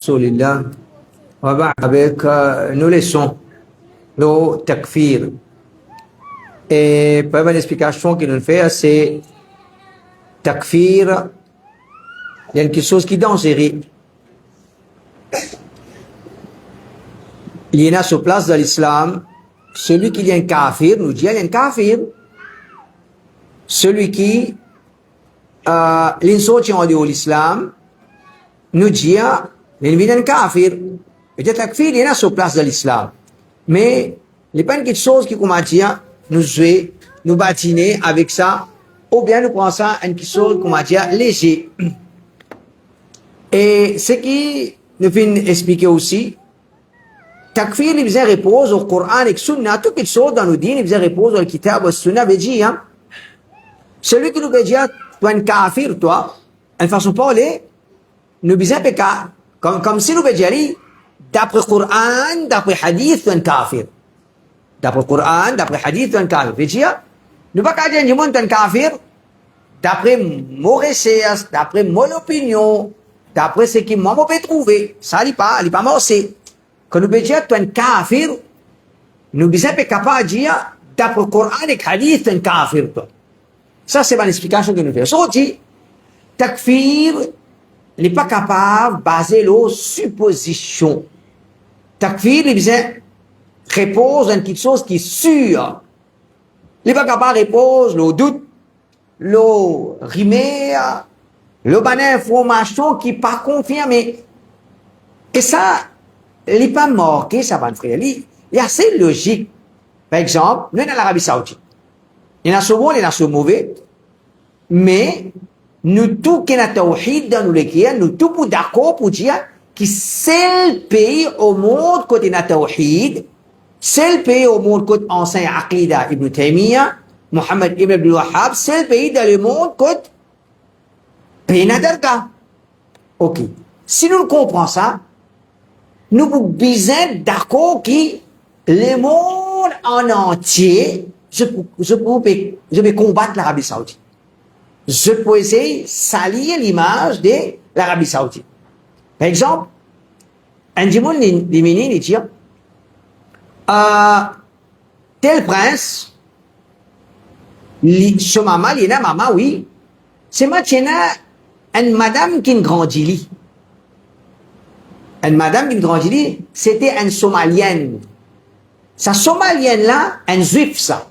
Rasulillah. Avec nos leçons, nos takfir. Et première explication qu'il nous fait, c'est takfir, il y a quelque chose qui est dangereux. Il y en a sur place de l'islam, celui qui est un kafir, nous dit, il y a un kafir. Celui qui l'insorti en dehors de l'islam, nous dit, il y a un kafir. Et le takfir, il y en a sur place de l'islam. Mais, il n'y a pas quelque chose qui, comment dire, nous jouer, nous bâtiner avec ça, ou bien nous prenons ça quelque chose, comment dire, léger. Et ce qui nous fait expliquer aussi, takfir, il faisait repose au Coran et au Sunna, toutes les choses dans nos dînes, il faisait repose au Kitab, au Sunna, veut dire, celui qui nous veut dire, toi, un kafir, toi, en façon de parler, nous disons comme si nous veut dire, d'après le Coran, d'après le hadith, tu es un kafir. D'après le Coran, d'après le hadith, tu es un kafir. Veut dire, nous ne pouvons pas dire que tu es un kafir d'après mon recherche, d'après mon opinion, d'après ce que moi peux trouver. Ça, il n'est pas morcé. Quand nous pouvons dire que tu es un kafir, nous ne sommes pas capables de dire d'après le Coran et le hadith, tu es un kafir. Ça, c'est mon explication que nous faisons. Ça dit, takfir n'est pas capable de baser nos suppositions. Takfir, il repose sur quelque chose qui est sûr. Il n'est pas capable de reposer le doute, le rumeur, le bonne information qui n'est pas confirmée. Et ça, il n'est pas marqué, ça va frère. Il est assez logique. Par exemple, nous, dans l'Arabie Saoudite, il y en a ce bon, il y en a ce mauvais, mais nous tous qui avons tawhid dans nous nous tous d'accord pour dire que c'est le pays au monde côté na tawhid, c'est le pays au monde côté enseigne Aqida Ibn Taymiyyah, Muhammad Ibn Abdul Wahhab, c'est le pays dans le monde côté pays nadarka. Ok. Si nous comprenons ça, nous pouvons bien d'accord que le monde en entier, je vais combattre l'Arabie Saoudite. Je peux essayer de salir l'image de l'Arabie Saoudite. Par exemple, un djimoun limini, il dit, tel prince, ce maman, il y a maman, oui, c'est maintenant une madame qui grandit. Une madame qui grandit, c'était une Somalienne. Sa Somalienne là, un juif ça.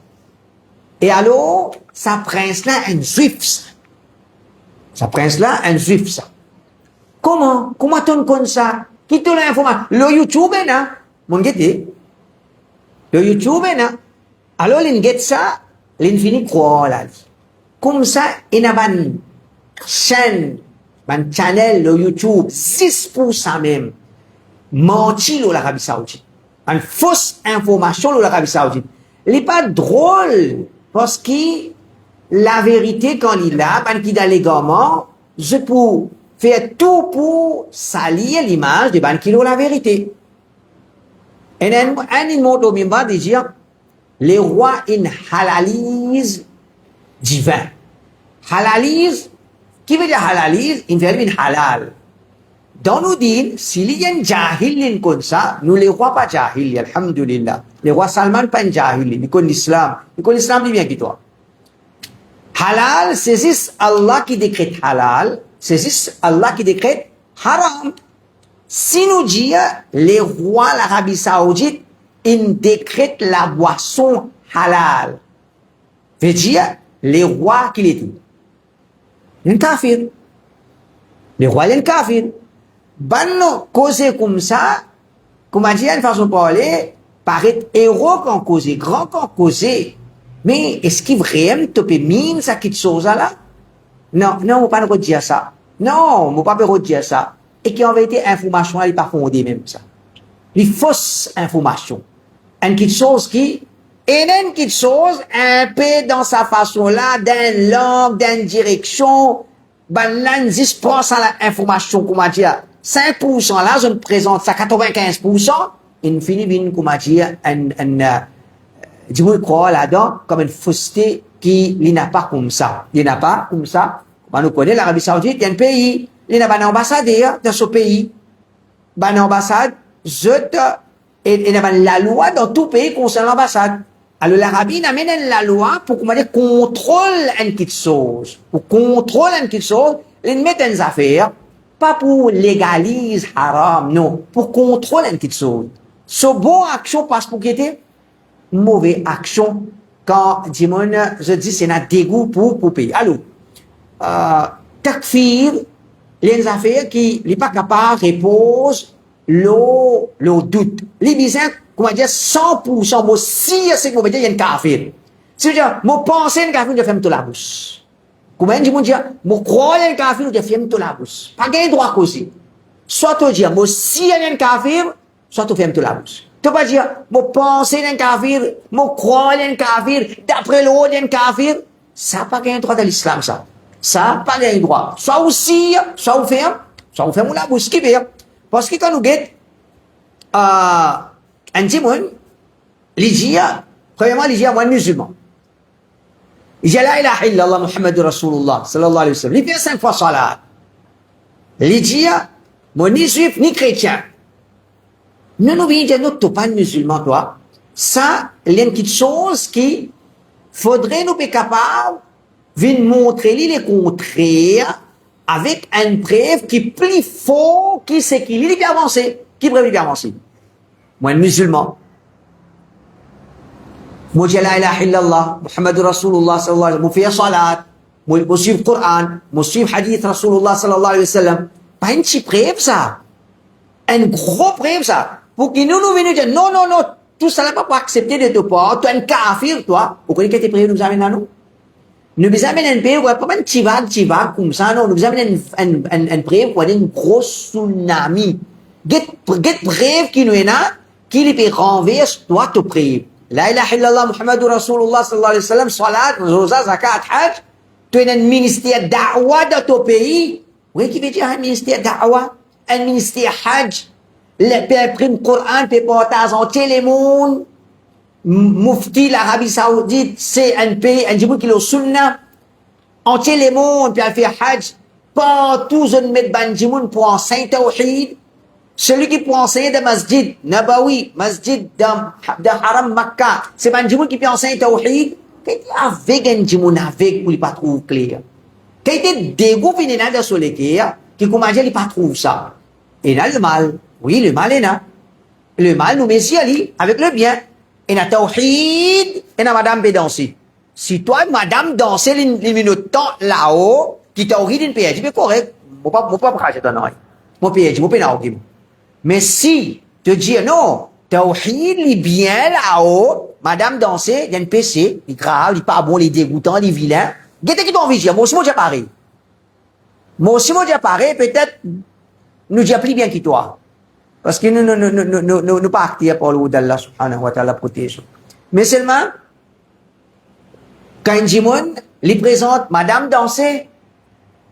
Et alors, sa prince là, un juif ça. Sa prince là, un juif ça. Comment tu connais ça? Qui te l'a informé? Le YouTube là, mon guetté. Le YouTube là. Alors, il get ça, il finit croire là. Comme ça, il y a une chaîne, un channel, le YouTube, 6% même, menti l'Arabie Saoudite. Une fausse information l'Arabie Saoudite. Il n'est pas drôle, parce que la vérité, quand il a, quand il a légalement, je peux faire tout pour salir l'image de ban kilo la vérité. Et un mot de mimba de dire, les rois, ils halalisent divin. Halalisent, qui veut dire halalise? Il veut dire halal. Dans nos dînes, s'il y a un jahil comme ça, nous les rois pas jahil, alhamdulillah. Les rois Salman pas un jahil, ils connaissent l'islam. Ils connaissent l'islam bien que toi. Halal, c'est juste Allah qui décrète halal, c'est juste Allah qui décrète haram. Si nous disons, les rois de l'Arabie Saoudite, ils décrètent la boisson halal. Veut dire, les rois qui les disent. Il y a un kafir. Les rois, il y a un kafir. Banno, causer comme ça, comment dire, une façon de parler, paraît héros qu'on cause, grand qu'on cause. Mais est-ce qu'il vraiment te peut mine ça quelque chose là? Non, on ne peut pas dire ça. Non, on ne peut pas dire ça. Et qui en vérité, information, elle n'est pas fondée même ça. Les fausses informations. Une quelque chose qui, et une quelque chose, un peu dans sa façon là, d'une langue, d'une direction, ben là, 10% l'information, comment dire, 5% là, je me présente ça, 95%, il finit, comment dire, dis-moi, croire là-dedans, comme une fausseté qui, il n'a pas comme ça. Il n'a pas comme ça. On nous connaît l'Arabie Saoudite, il y a un pays, il n'a pas d'ambassadeur dans ce pays. ben ambassade, et la loi dans tout pays concerne l'ambassade. Alors l'Arabie amène la loi pour qu'on contrôle une petite chose. Pour contrôler une petite chose, ils mettent des affaires, pas pour légaliser haram, non, pour contrôler une petite chose. Ce bon action passe pour qui était mauvaise action quand je dis c'est un dégoût pour pays. Alors, takfir, les affaires qui n'est pas capable de répondre le doute. Les bisins, comment dire, 100%, moi, si c'est que vous dire, il y a une kafir. C'est-à-dire, moi, penser une kafir, je fais tout la bouche. Comment dire, moi, croire une kafir, je fais tout la bouche. Pas gain droit aussi. Soit tu dire, moi, si il y a une kafir, soit tu fais tout la bouche. Tu vas dire, moi, penser un kafir, moi, croire un kafir, d'après l'autre, un kafir. Ça n'a pas gain droit de l'islam, ça. Ça n'a pas gain droit. Soit aussi, soit vous fermez la bouche, qui veut. Parce que quand nous guettons, un petit monde, premièrement, il dit, moi, musulman. Il dit, la ilaha illallah, Muhammad Rasulullah, sallallahu alayhi wa sallam. Il fait 5 fois salat. Il dit, moi, ni juif, ni chrétien. Nous nous disons, nous, tu pas musulman, toi. Ça, il y a une petite chose qui faudrait nous être capable de montrer les contraires avec une preuve qui est plus fort, qui c'est qu'il est bien avancé, qui est bien avancé. Moi, un musulman. Moi, je dis la ilaha illallah, Muhammad Rasulullah sallallahu alayhi wa sallam, moi, fais salat, moi, suivre le Coran, moi, suivre hadith Rasulullah sallallahu alayhi wa sallam. Pas une petite preuve, ça. Une grosse preuve, ça. Pour que nous venions dire, non, non, non, tout ça n'est pas pour accepter de te part, tu es un kafir, toi. Vous connaissez que tes preuves nous amènent à nous? Nous amènent un pays, pas un petit vague, comme ça, non. Nous amènent un preuve pour une grosse tsunami. Get preuve qui nous est là, qui peut renverser, toi, te preuve. La ilaha illallah, Muhammadur Rasulullah sallallahu alayhi wa sallam, salat, rosa, zakat, hajj. Tu es un ministère da'wa dans ton pays. Oui, qui veut dire un ministère da'wa? Un ministère hajj. Le prime Coran, peut partager entier le monde. Mufti, l'Arabie Saoudite, c'est un pays, un djibouti qui est au sunna. Entier le monde, puis elle fait hajj. Partout, je ne mets pas un djibouti pour enseigner tawhid. Celui qui peut enseigner de masjid, Nabawi, masjid de Haram Makkah, c'est pas un djibouti qui peut enseigner tawhid. Qui était avec un djibouti, avec, pour ne pas trouver clair. Qui était dégoût, puis de sur les guerres, qui commence à ne pas trouver ça. Et là, le mal. Oui, le mal est là. Le mal nous met ici, avec le bien. Et la tawhid, et la madame peut danser. Si toi, madame, danser les minutes de temps là-haut, qui tawhid une paye, c'est correct. Moi, pas cracher ton oreille. Moi, paye, moi, paye, mais si, te dis, non, tawhid, les bien là-haut, madame danser, il y a une PC, il grave, il pas bon, les dégoûtants, les vilains. Qu'est-ce qui t'en vision? Moi aussi, moi, j'ai pareil. Moi aussi, moi, j'ai pareil, peut-être, nous, j'ai plus bien que toi. Parce que nous pas actés pour le d'Allah subhanahu wa ta'ala protège. Mais seulement, quand un jimon les présente, madame danser,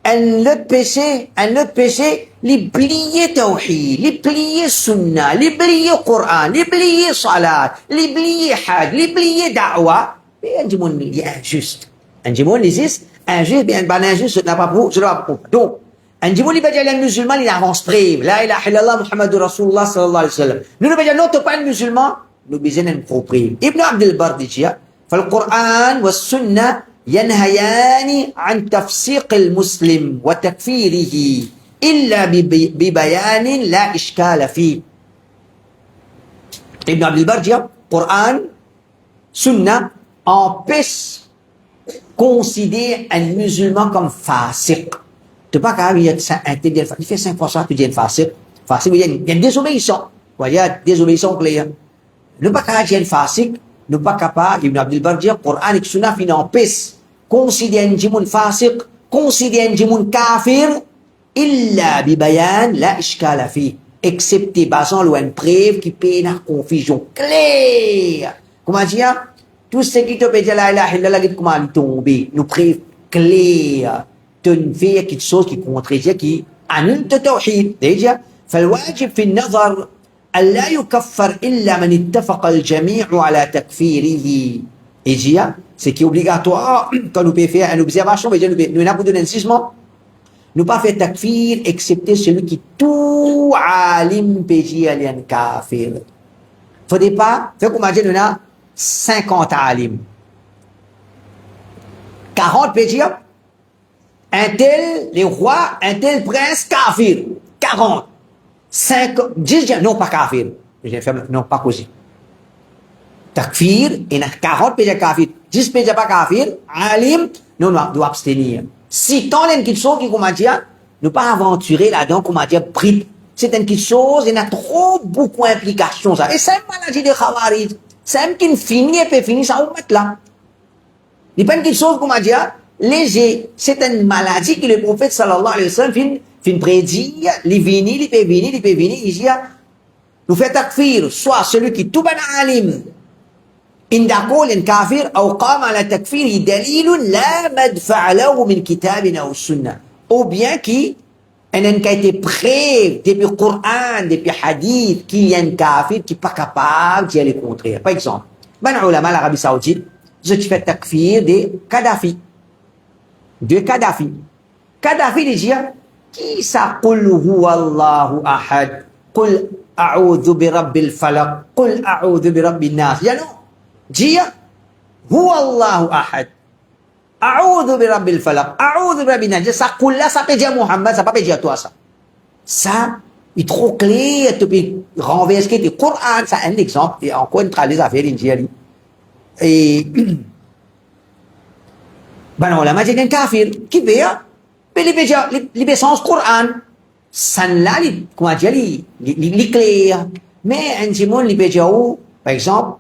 un autre péché, les plier tawhid, les plier sunnah, les plier Coran, les plier salat, les plier hajj, les plier da'wa, et un jimon, il est injuste. Un jimon, il existe, injuste, bien, injuste, ce n'est pas pour, donc, un djibouti va dire les musulmans, il avance près. La ilaha illallah, Muhammadur Rasulullah sallallahu alayhi wa sallam. Nous ne va dire non, tu n'es pas un musulman. Nous besoin d'un propre. Ibn Abdul Bar dit, فالقرآن والسنة ينهيان عن تفسيق المسلم وتكفيره إلا ببيان لا إشكال فيه. Ibn Abdul Bar dit, Coran, Sunna empêche considérer un musulman comme fasiq. Tu n'es pas capable de dire, il fait 5 fois ça, tu dis fasiq. Fasiq, il y a une désobéissance. Il y a une désobéissance claire. Ne pas capable de dire fasiq, ne pas capable, Ibn Abdul Bar dit, Coran et Sunna fin empêche considérer un djimoun fasiq, considérer un djimoun kafir, illa bibayan la ishkala fi. Excepté basant une preuve qui peut la confusion claire. Comment dire? Tout ce qui te peut dire la ilaha illallah, comment il tombe? Nous preuve claire. تنفيه quelque chose qui contredit qui annule التوحيد déjà فالواجب في النظر ألا يكفر إلا من اتفق الجميع على تكفيره إجيا ce qui est obligatoire quand nous pouvons faire une observation mais nous n'avons pas d'insistance nous pas fait takfir, excepté celui qui tout alim péji alien kafir. Faudrait pas, fait qu'on m'a dit, nous a 50 alim. 40 péji, un tel, les rois, un tel prince, kafir. 40. 5, 10, non pas kafir. Non, pas così. Takfir, il y a 40 péji kafir. 10 péji pas kafir, alim, nous doit abstenir. Si tant d'une quelque chose qui, comment dire, ne pas aventurer là-dedans, comment dire, bride. C'est une quelque chose, il y a trop beaucoup d'implications, ça. Et c'est une maladie de Khawarij. C'est un qui finit et peut finir, ça, on met là. Il n'y a pas quelque chose, comment dire, léger. C'est une maladie que le prophète, sallallahu alayhi wa sallam, fin prédire, il vini, il peut venir, il dit, nous fait takfir, soit celui qui tout ben alim, إن دقول كافر أو قام على تكفيره دليل لا مدفع له من كتاب أو السنة ou bien qui a été prêt depuis le Coran, depuis le hadith, qui est un kafir qui n'est pas capable d'y aller contraire. Par exemple, ben ulama l'Arabie Saoudite, je fais takfir de Kadhafi. Kadhafi, il dit, qui ça qul huwa Allahu ahad, qul a'udhu bi rabbil falaq, qul a'udhu bi rabbin nas. Il dit non. Dire, huwa Allahu ahad. A'udhu bi rabbil falaq. A'udhu bi rabbin nas. Ça coule là, ça peut dire Muhammad, ça peut dire toi ça. Ça, il est trop clair, tu peux renverser le Coran, ça un exemple, et encore une fois les affaires indiennes. Et, ben non, la magie d'un kafir, qui veut, mais il veut sens Coran. Ça là, comment dire, il clair. Mais un timon, il veut dire, par exemple,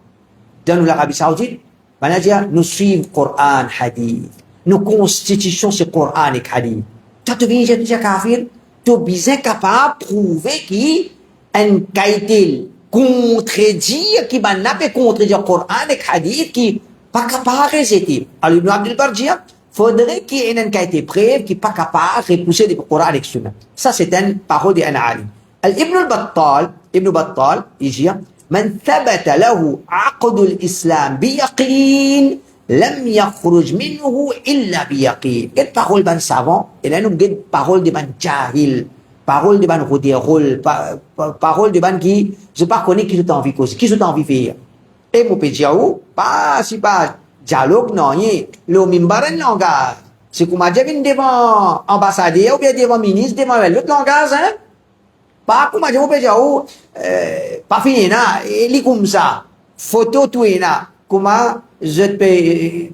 dans l'Arabie Saoudite, on a dit, nous suivons Coran, Hadith. Nos constitutions, c'est Coran et Hadith. Tu te viens de dire kafir, tu es bien capable de prouver qu'il un qualité contredire, qui n'a pas contredire Coran et Hadith, qui n'est pas capable de résister. Alors, Ibn Abdel Bar dit, faudrait qu'il y ait une qualité preuve qui n'est pas capable de repousser le Coran et Sunna. Ça, c'est une parole d'un alim. Ibn Battal, il dit, من ثبت له عقد الإسلام بيقين لم يخرج منه إلا بيقين. Quelle parole ban savant? Et là, nous avons parole de ban jahil, parole de ban rodérol, parole de ban qui, je ne sais pas connaître qui sont envie cause, qui sont envie faire. Et mon pédia pas si pas dialogue, non, le mimbaran langage. C'est comme déjà venu devant ambassadeur ou bien devant ministre, devant l'autre langage, hein? Pas comme je vous peux pas fini na, il est comme ça. Photo tout est là. Comment je peux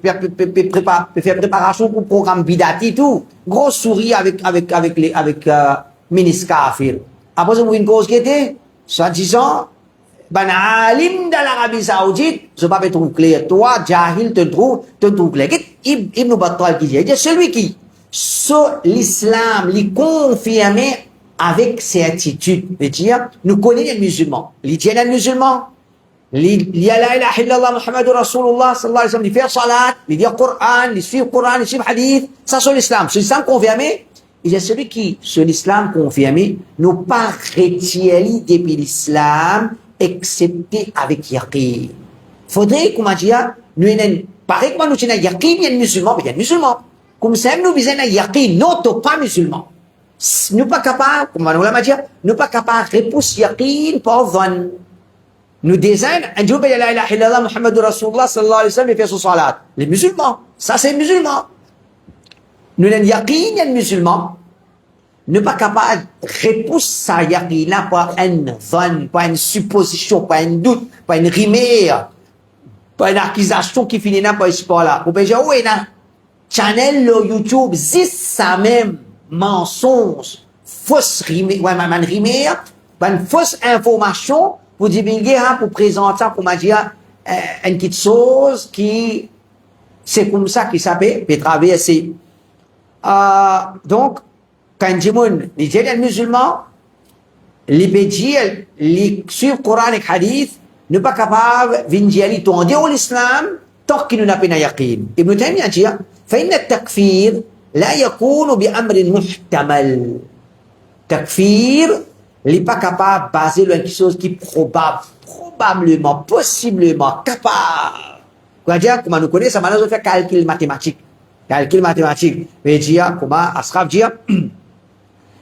faire préparation pour le programme Bidati tout. Gros sourire avec ministre Kafir. Après je vous une cause qui était, soi-disant, ben alim de l'Arabie Saoudite, je ne vais pas te trouver clair. Toi, Jahil, te trouve clair. Ibn Battal qui dit, celui qui, sur l'islam, lui confirmé avec certitude, c'est-à-dire, nous connaissons les musulmans. Les tiennent les musulmans. Il y a la ilaha illallah Muhammadur Rasulullah sallallahu alayhi wa sallam, il fait salat, il dit Coran, il suit le Coran, il suit le hadith. Ça, c'est l'islam. C'est l'islam confirmé. Il y a celui qui, sur l'islam confirmé, n'a pas retiré depuis l'islam, excepté avec yaqin. Faudrait, comment dire, nous, pareil que nous sommes yaqin, il y a des musulmans, mais il y a des musulmans. Comme ça, nous, nous sommes yaqin, non, pas musulmans. Nous pas capables, comme on l'a dit, nous pas capables de repousser yaqin par van. Nous désignons, un jour, la ilaha illallah Muhammadur Rasulullah sallallahu alayhi wa sallam, il fait son salat. Les musulmans, ça c'est les musulmans. Nous avons yaqin, il y a les musulmans. Nous pas capables de repousser sa yaqin là par un van, par une supposition, par un doute, par une rimère, par une accusation qui finit là par ce sport-là. Vous pouvez dire, oui, là, channel YouTube, c'est ça même. Mensonge, fausse rimée, ouais, une fausse information pour divulguer, pour présenter, pour me dire une petite chose qui, c'est comme ça qu'il s'appelle, peut traverser. Donc, quand les musulmans, les bédis, les suivent le Coran et le Hadith, ne pas capable de venir à l'islam tant qu'ils n'ont pas de yaqin. Ibn Taymiyyah dit, فإن التكفير لا يكون بأمر محتمل. Takfir, il n'est pas capable de baser sur quelque chose qui est probablement, possiblement capable. C'est-à-dire, comment nous connaissons, ça, maintenant, on fait calcul mathématique. Calcul mathématique. Mais dire, comment, Asraf dire,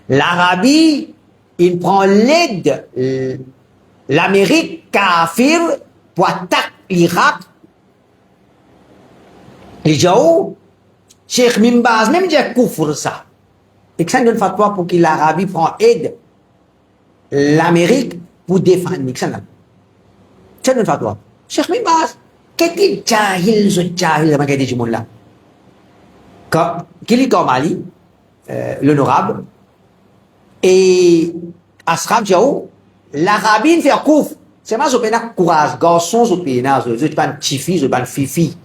L'Arabie, il prend l'aide, l'Amérique kafir pour attaquer l'Irak. Les gens, Cheikh Mimbaz, même dit kufr ça. Et que ça donne fatwa pour que l'Arabie prend aide l'Amérique pour défendre Nixon. Ça donne fatwa. Cheikh Mimbaz, qu'est-ce jahil, ce jahil, comment dit monde là? Qu'il est au Mali, l'honorable, et Asraf Diao, l'Arabie fait un coup. C'est moi, je peux pas courage, garçon, je peux pas, je peux pas chifi, je peux pas fifi.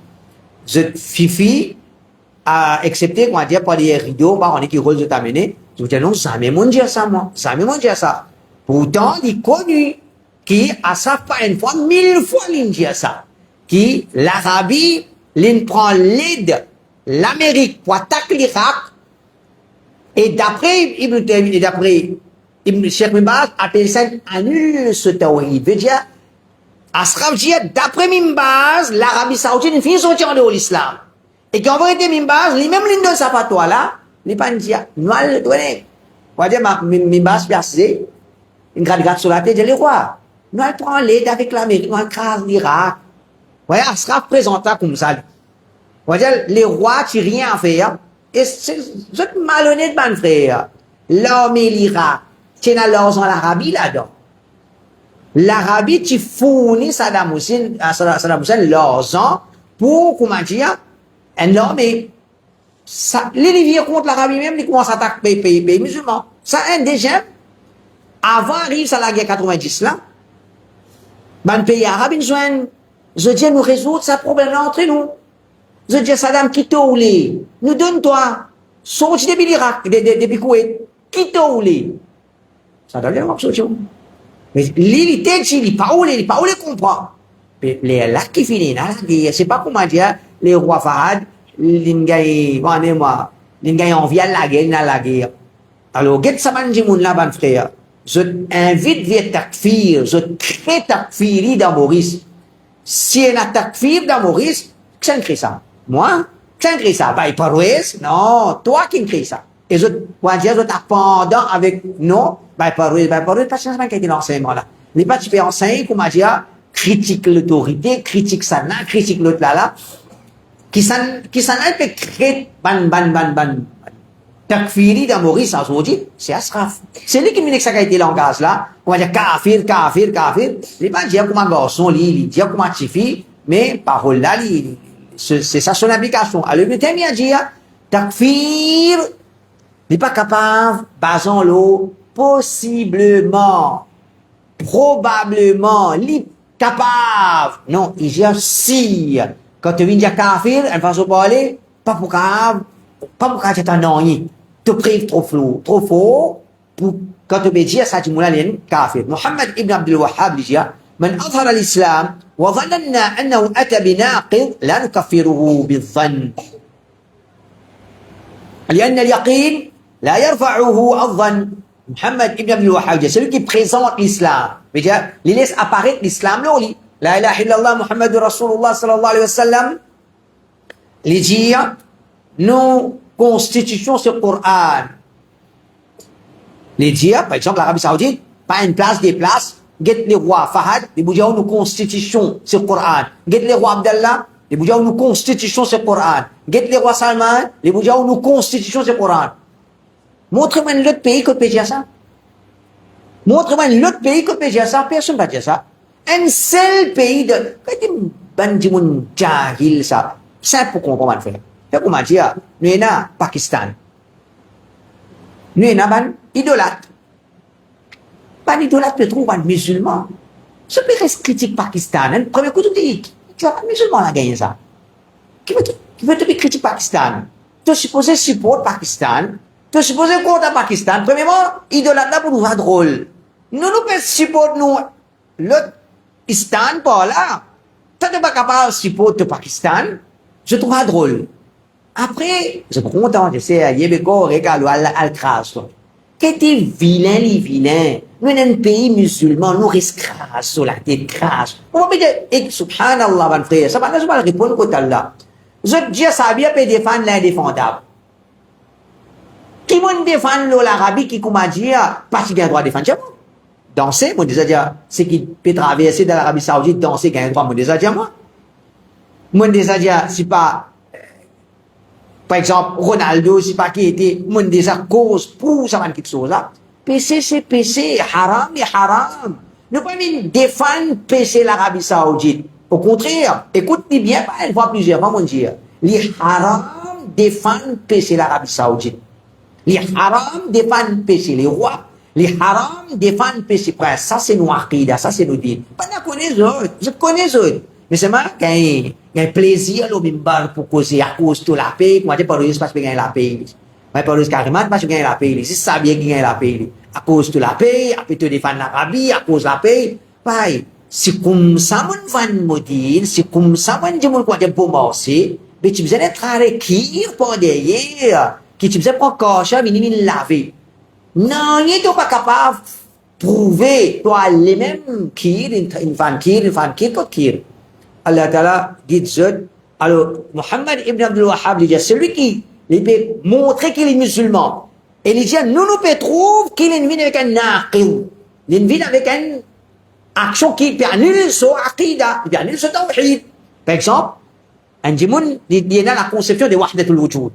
Je fifi, à accepter, comment dire, par les rideaux, par on est qui rôle de t'amener. Je vous dis, non, jamais mon dire ça, moi. Jamais mon dire ça. Pourtant, il est connu, qui, à ça, pas une fois, 1000 fois, il dit ça. Qui, l'Arabie, il prend l'aide, l'Amérique pour attaquer l'Irak, et d'après Cheikh Mimbaz appelle ça annule ce tawhid. Veut dire, Asraf dit, d'après Mimbaz, l'Arabie Saoudite finit sortir de l'islam. Et qu'en vérité, Mimbaz, lui-même, il donne sa fatwa là, il pas dit, nous allons le donner. On va dire, Mimbaz, piacé, une grade sur la tête, il dit, les rois, nous allons prendre l'aide avec l'Amérique, nous allons craser l'Irak. Vous voyez, Asraf présente comme ça. On va dire, les rois, tu n'as rien à faire. Et c'est malhonnête, mon frère. L'armée, l'Irak, tu as l'argent en l'Arabie là-dedans. L'Arabie, tu fournis Saddam Hussein l'argent pour, comment dire, une armée. Les rivières contre l'Arabie même, ils commencent à attaquer les pays musulmans. Ça, un déjà, avant arrive ça la guerre 90 là, ben, le pays arabe, ils ont, je dis, nous résoudre ce problème entre nous. Je dis, Saddam, quitte où les, nous donne-toi, sorti depuis l'Irak, depuis Koweït, quitte où les. Ça donne une solution. Mais l'île, il n'est pas où les comprend. Les là qui finissent, là, c'est pas comment dire, les rois Fahad, l'ingay, moi, l'ingay en vient la guerre. Alors, qu'est-ce que ça m'a dit, mon là, mon frère? Je invite via takfir, je crée takfiri dans Maurice. Si il y a un takfir dans Maurice, qui crée ça? Moi? Qui crée ça? Bah, il paroisse? Non, toi qui crée ça. Et je, moi, dire, je t'appendant avec, non, bah, paroisse, pas changement qui a été l'enseignement là. Les pas, tu peux enseigner, comment dire, critique l'autorité, critique ça là, critique l'autre là, qui s'en peut créer, ban. Takfiri dans Maurice, en dit, c'est Asraf. C'est lui qui me dit que ça a été langage là. On va dire kafir. Il va dire comment garçon, il dit comment chifi, mais parole là, c'est ça son application. Alors, le thème, il a dit, takfir, il n'est pas capable, basons l'eau, possiblement, probablement, il est capable. Non, il dit si. Quand tu viens dire kafir, elle va se parler, pas pour grave. Pas pour quand tu t'en ennuies, te prives trop flou, trop faux, pour quand tu veux dire ça, tu m'as dit kafir. Mohammed ibn Abdul Wahhab dit, من أظهر الإسلام وظننا أنه أتى بناقض لا نكفره بالظن لأن اليقين لا يرفعه الظن. Mohammed ibn Abdul Wahhab dit, celui qui présente l'islam, veut dire, il laisse apparaître l'islam, là, la ilaha illallah Muhammadur Rasulullah sallallahu alayhi wa sallam, il dit, nos constitutions sur le Coran. Les dire, par exemple, l'Arabie Saoudite, pas une place, des places, get les rois Fahad, les boudjahou nos constitutions sur le Coran. Get les rois Abdallah, les boudjahou nos constitutions sur le Coran. Get les rois Salman, les boudjahou nos constitutions sur le Coran. Montrez-moi l'autre pays qui peut dire ça. Montrez-moi l'autre pays qui peut dire ça. Personne ne va dire ça. Un seul pays de, bandimoun jahil ça. C'est pour qu'on comprenne faire. Comment dire, nous sommes au Pakistan. Nous sommes un idolâtre. Pas d'idolâtre, peut trouver un musulman. Ce qui reste critique Pakistan. Le premier coup, tu dis, tu vois, un musulman a gagné ça. Qui veut te critiquer Pakistan? Tu es supposé supporter Pakistan. Tu es supposé contre Pakistan. Premièrement, idolâtre là pour nous faire drôle. Nous pouvons supporter nous, l'autre Istan, pas là. Tu n'es pas capable de supporter Pakistan. Je trouve ça drôle. Après, je suis content, je sais, Yébeko, Rekalo, Al-Kras. Qu'est-ce vilain, les vilains? Nous sommes un pays musulman, nous restons crasse sur la tête, crasse. On va dire, subhanallah, mon frère, ça va pas répondre au Allah. Je dis, ça vient pour défendre l'indéfendable. Qui m'ont défendu l'Arabie, qui m'a dit, pas si bien droit de défendre moi. Danser, moi déjà dit, c'est qui peut traverser dans l'Arabie Saoudite, danser, gagne droit, moi déjà dit moi. Moi déjà dit, c'est pas, par exemple, Ronaldo, c'est pas qui était, moi déjà cause pour ça, quelque chose là. PC, c'est PC, haram et haram. Ne pas même défendre PC l'Arabie Saoudite. Au contraire, écoute-moi bien, pas une fois plusieurs fois, mon Dieu. Les haram défendent PC l'Arabie Saoudite. Les haram défendent péché les rois. Les haram défendent péché prince. Ça, c'est nos aqidah, ça, c'est nos dînes. Pas de connaître autres. Je connais les autres. Mais c'est moi qui ai un plaisir, le mimbar, pour causer à cause de la paix. Moi, je parle parce que je gagne la paix. Moi, je parle carrément parce que je gagne la paix. C'est ça bien qui gagne la paix. À cause de la paix, à peut te défendre l'Arabie, à cause de la paix. Pareil. C'est comme ça, mon van modine, c'est comme ça, mon dieu, mon quoi, de pour marcher. Mais tu besoin d'être avec qui, pour derrière. Qui tu faisais prendre coche, venir laver. Non, il n'est pas capable de prouver, toi, les mêmes kir, une fan kir, quoi kir. Allah Ta'ala dit, alors, Muhammad ibn Abdul Wahhab, il dit, celui qui peut montrer qu'il est musulman, et il dit, nous peut trouver qu'il est une avec un naqil, une vie avec une action qui peut annuler son aqidah, qui peut annuler son tawhid. Par exemple, un djimoun, il y a la conception de wahdatul wujud.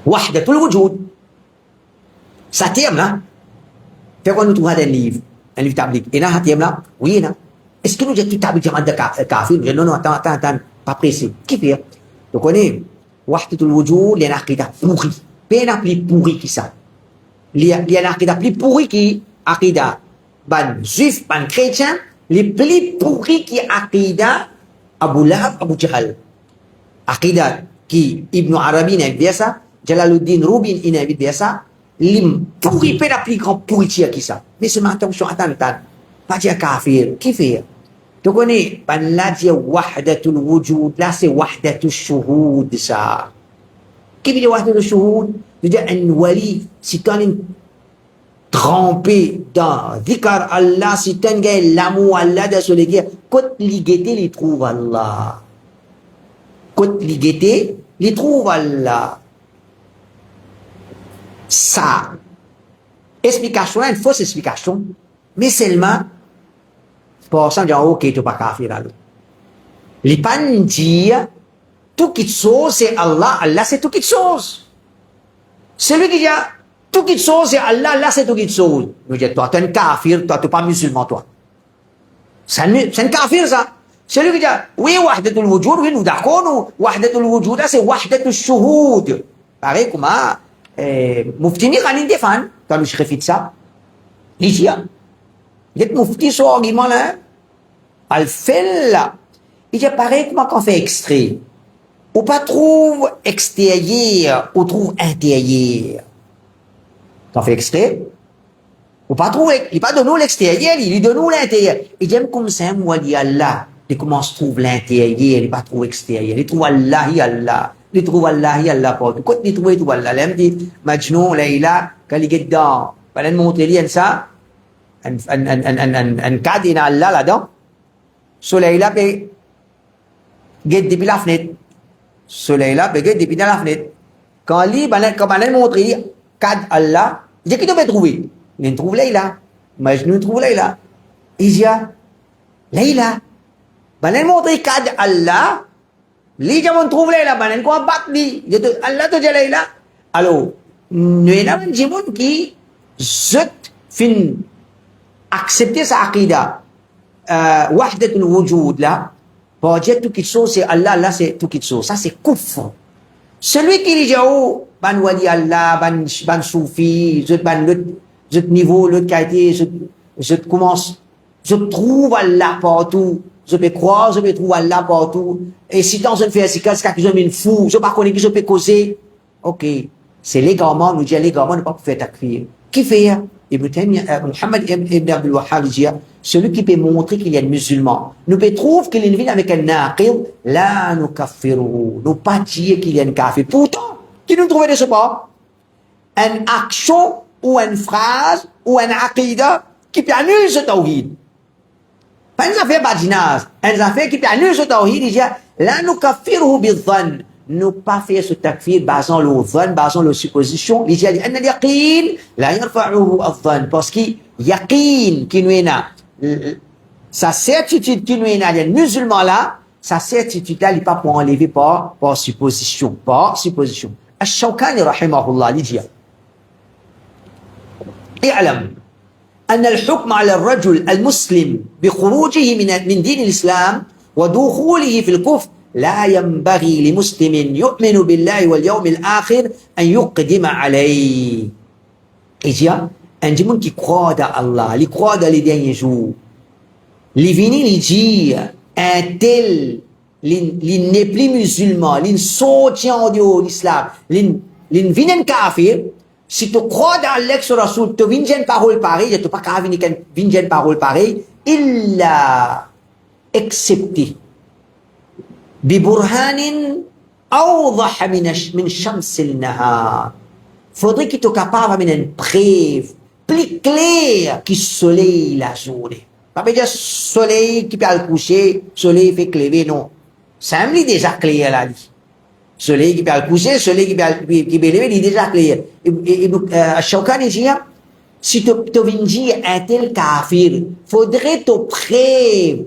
Wahdatul wujud. Ça terme là. Fait qu'on nous trouve un livre tablique. Et là, ça terme là. Oui, là. Est-ce que nous avons tout tablique de kafir? Non, non, attends, pas pressé. Qui fait? Donc on est Wahdatul wujud, il y a un aqidah pourri. Pas un plus pourri qui ça. Il y a un aqidah plus pourri qui aqidah. Ban juif, ban chrétien, les plus pourris qui aqidah Abu Lahab, Abu Jahal. Aqidah qui Ibn Arabi n'a dit ça. Jalaluddin Rubin ina biasa lim pourri pe la plus grand pourriture qui ça mais ce matin sur attends pas dire kafir qui fait donc on est pas là dire wahdatul wujud là c'est wahdatul shuhud ça qui veut dire wahdatul shuhud veut dire un wali si tu es trempé dans dhikr Allah si tu as l'amour Allah de sur les guerres côte ligété les trouve Allah côte ligété les trouve Allah. Ça, explication, une fausse explication, mais seulement, pour ça, on dit, ok, tu n'es pas kafir, alors. Les pas dire, tout qui chose, c'est Allah, Allah, c'est tout qui chose. Celui qui dit, tout qui chose, c'est Allah, Allah, c'est tout qui chose. Nous disons, toi, tu es un kafir, toi, tu n'es pas musulman, toi. C'est un kafir, ça. Celui qui dit, oui, wahdatul wujud, oui, nous d'accord, nous, wahdatul wujud, c'est wahdatul shuhud. Pareil, comment, Muftini kan hindi fan, kalau si ça. Licia. Il est mufti son argument là. Al fait là. Il est pareil comme quand on fait extrait. Ou pas trouve extérieur, ou trouve intérieur. Quand on fait extrait, ou pas trouve, il pas de nous l'extérieur, il de nous l'intérieur. Il aime comme ça, moi, il y a là. Il commence à trouver l'intérieur, il pas trouve extérieur. Il trouve Allah, Allah. Il trouve Allah, Allah partout. Quand il trouve Allah, il dit, Majnun, Layla, quand il est dedans, il montre lui ça, un cadre in Allah là-dedans. So Layla, il est depuis la fenêtre. So Layla, il est depuis la fenêtre. Quand il montre lui, cadre Allah, il dit, qui doit trouver? Il trouve Layla. Majnun trouve Layla. Il dit, Layla. Il montre cadre Allah, li jaman trouve là banen ko bat li gitu Allah to jalai là alors nous avons un jimon qui zut fin accepter sa aqida wahdatul wujud là pour dire tout qui chose c'est Allah Allah c'est tout qui chose ça c'est kufr celui qui dit oh ban wali Allah ban soufi zut ban l'autre niveau l'autre qualité je commence je trouve Allah partout. Je peux croire, je peux trouver Allah partout. Et si dans une fête, c'est quelqu'un qui est fou, je ne sais pas qui je peux causer. Ok. C'est légalement, nous disons légalement, ne pas faire takfir. Qui fait? Ibn Taymiyyah, Muhammad ibn Abdul Wahhab dit, celui qui peut montrer qu'il est un musulman, nous peut trouver qu'il est une vie avec un naqil, là, nous kaffiru. Nous pas dire qu'il est un kafir. Pourtant, qui nous trouve de ce pas? Une action, ou une phrase, ou un aqidah, qui peut annuler ce tawhid. Pas une affaire badinage, une affaire qui peut annuler ce tawhid, il dit, là, nous kaffiruhu bidhan. ne pas faire ce takfir basant le dhann, basant la supposition. Il dit, anna al-yaqin la yarfa'uhu al-dhann. Parce qu'il yaqin qui nous est là, sa certitude qui nous est là, les musulmans là, sa certitude là, il n'est pas pour enlever par supposition. Par supposition. Ash-Shawkani, rahimahullah, il dit, اعلم أن الحكم على الرجل المسلم بخروجه من دين الإسلام ودخوله في الكفر لا ينبغي لمسلم يؤمن بالله واليوم الآخر أن يقدم عليه. Il dit, un monde qui croit dans Allah, qui croit dans les derniers jours, il vient lui dire, un tel, il n'est plus musulman, il sorti en dehors de l'islam, il vient un kafir. Si tu crois dans l'ex-rasoul, tu viens une parole pareille, tu pas qu'à venir une parole pareille, il l'a accepté. ببرهان أوضح من شمس النهار. Faudrait qu'il soit capable de une preuve plus claire que le soleil la journée. Pas dire soleil qui peut le coucher, soleil fait lever, non. Ça me dit déjà clair là. Soleil qui peut le coucher, soleil qui peut lever, il est déjà clair. Et Shawkani dit, si tu viens dire un tel kafir, faudrait te preuve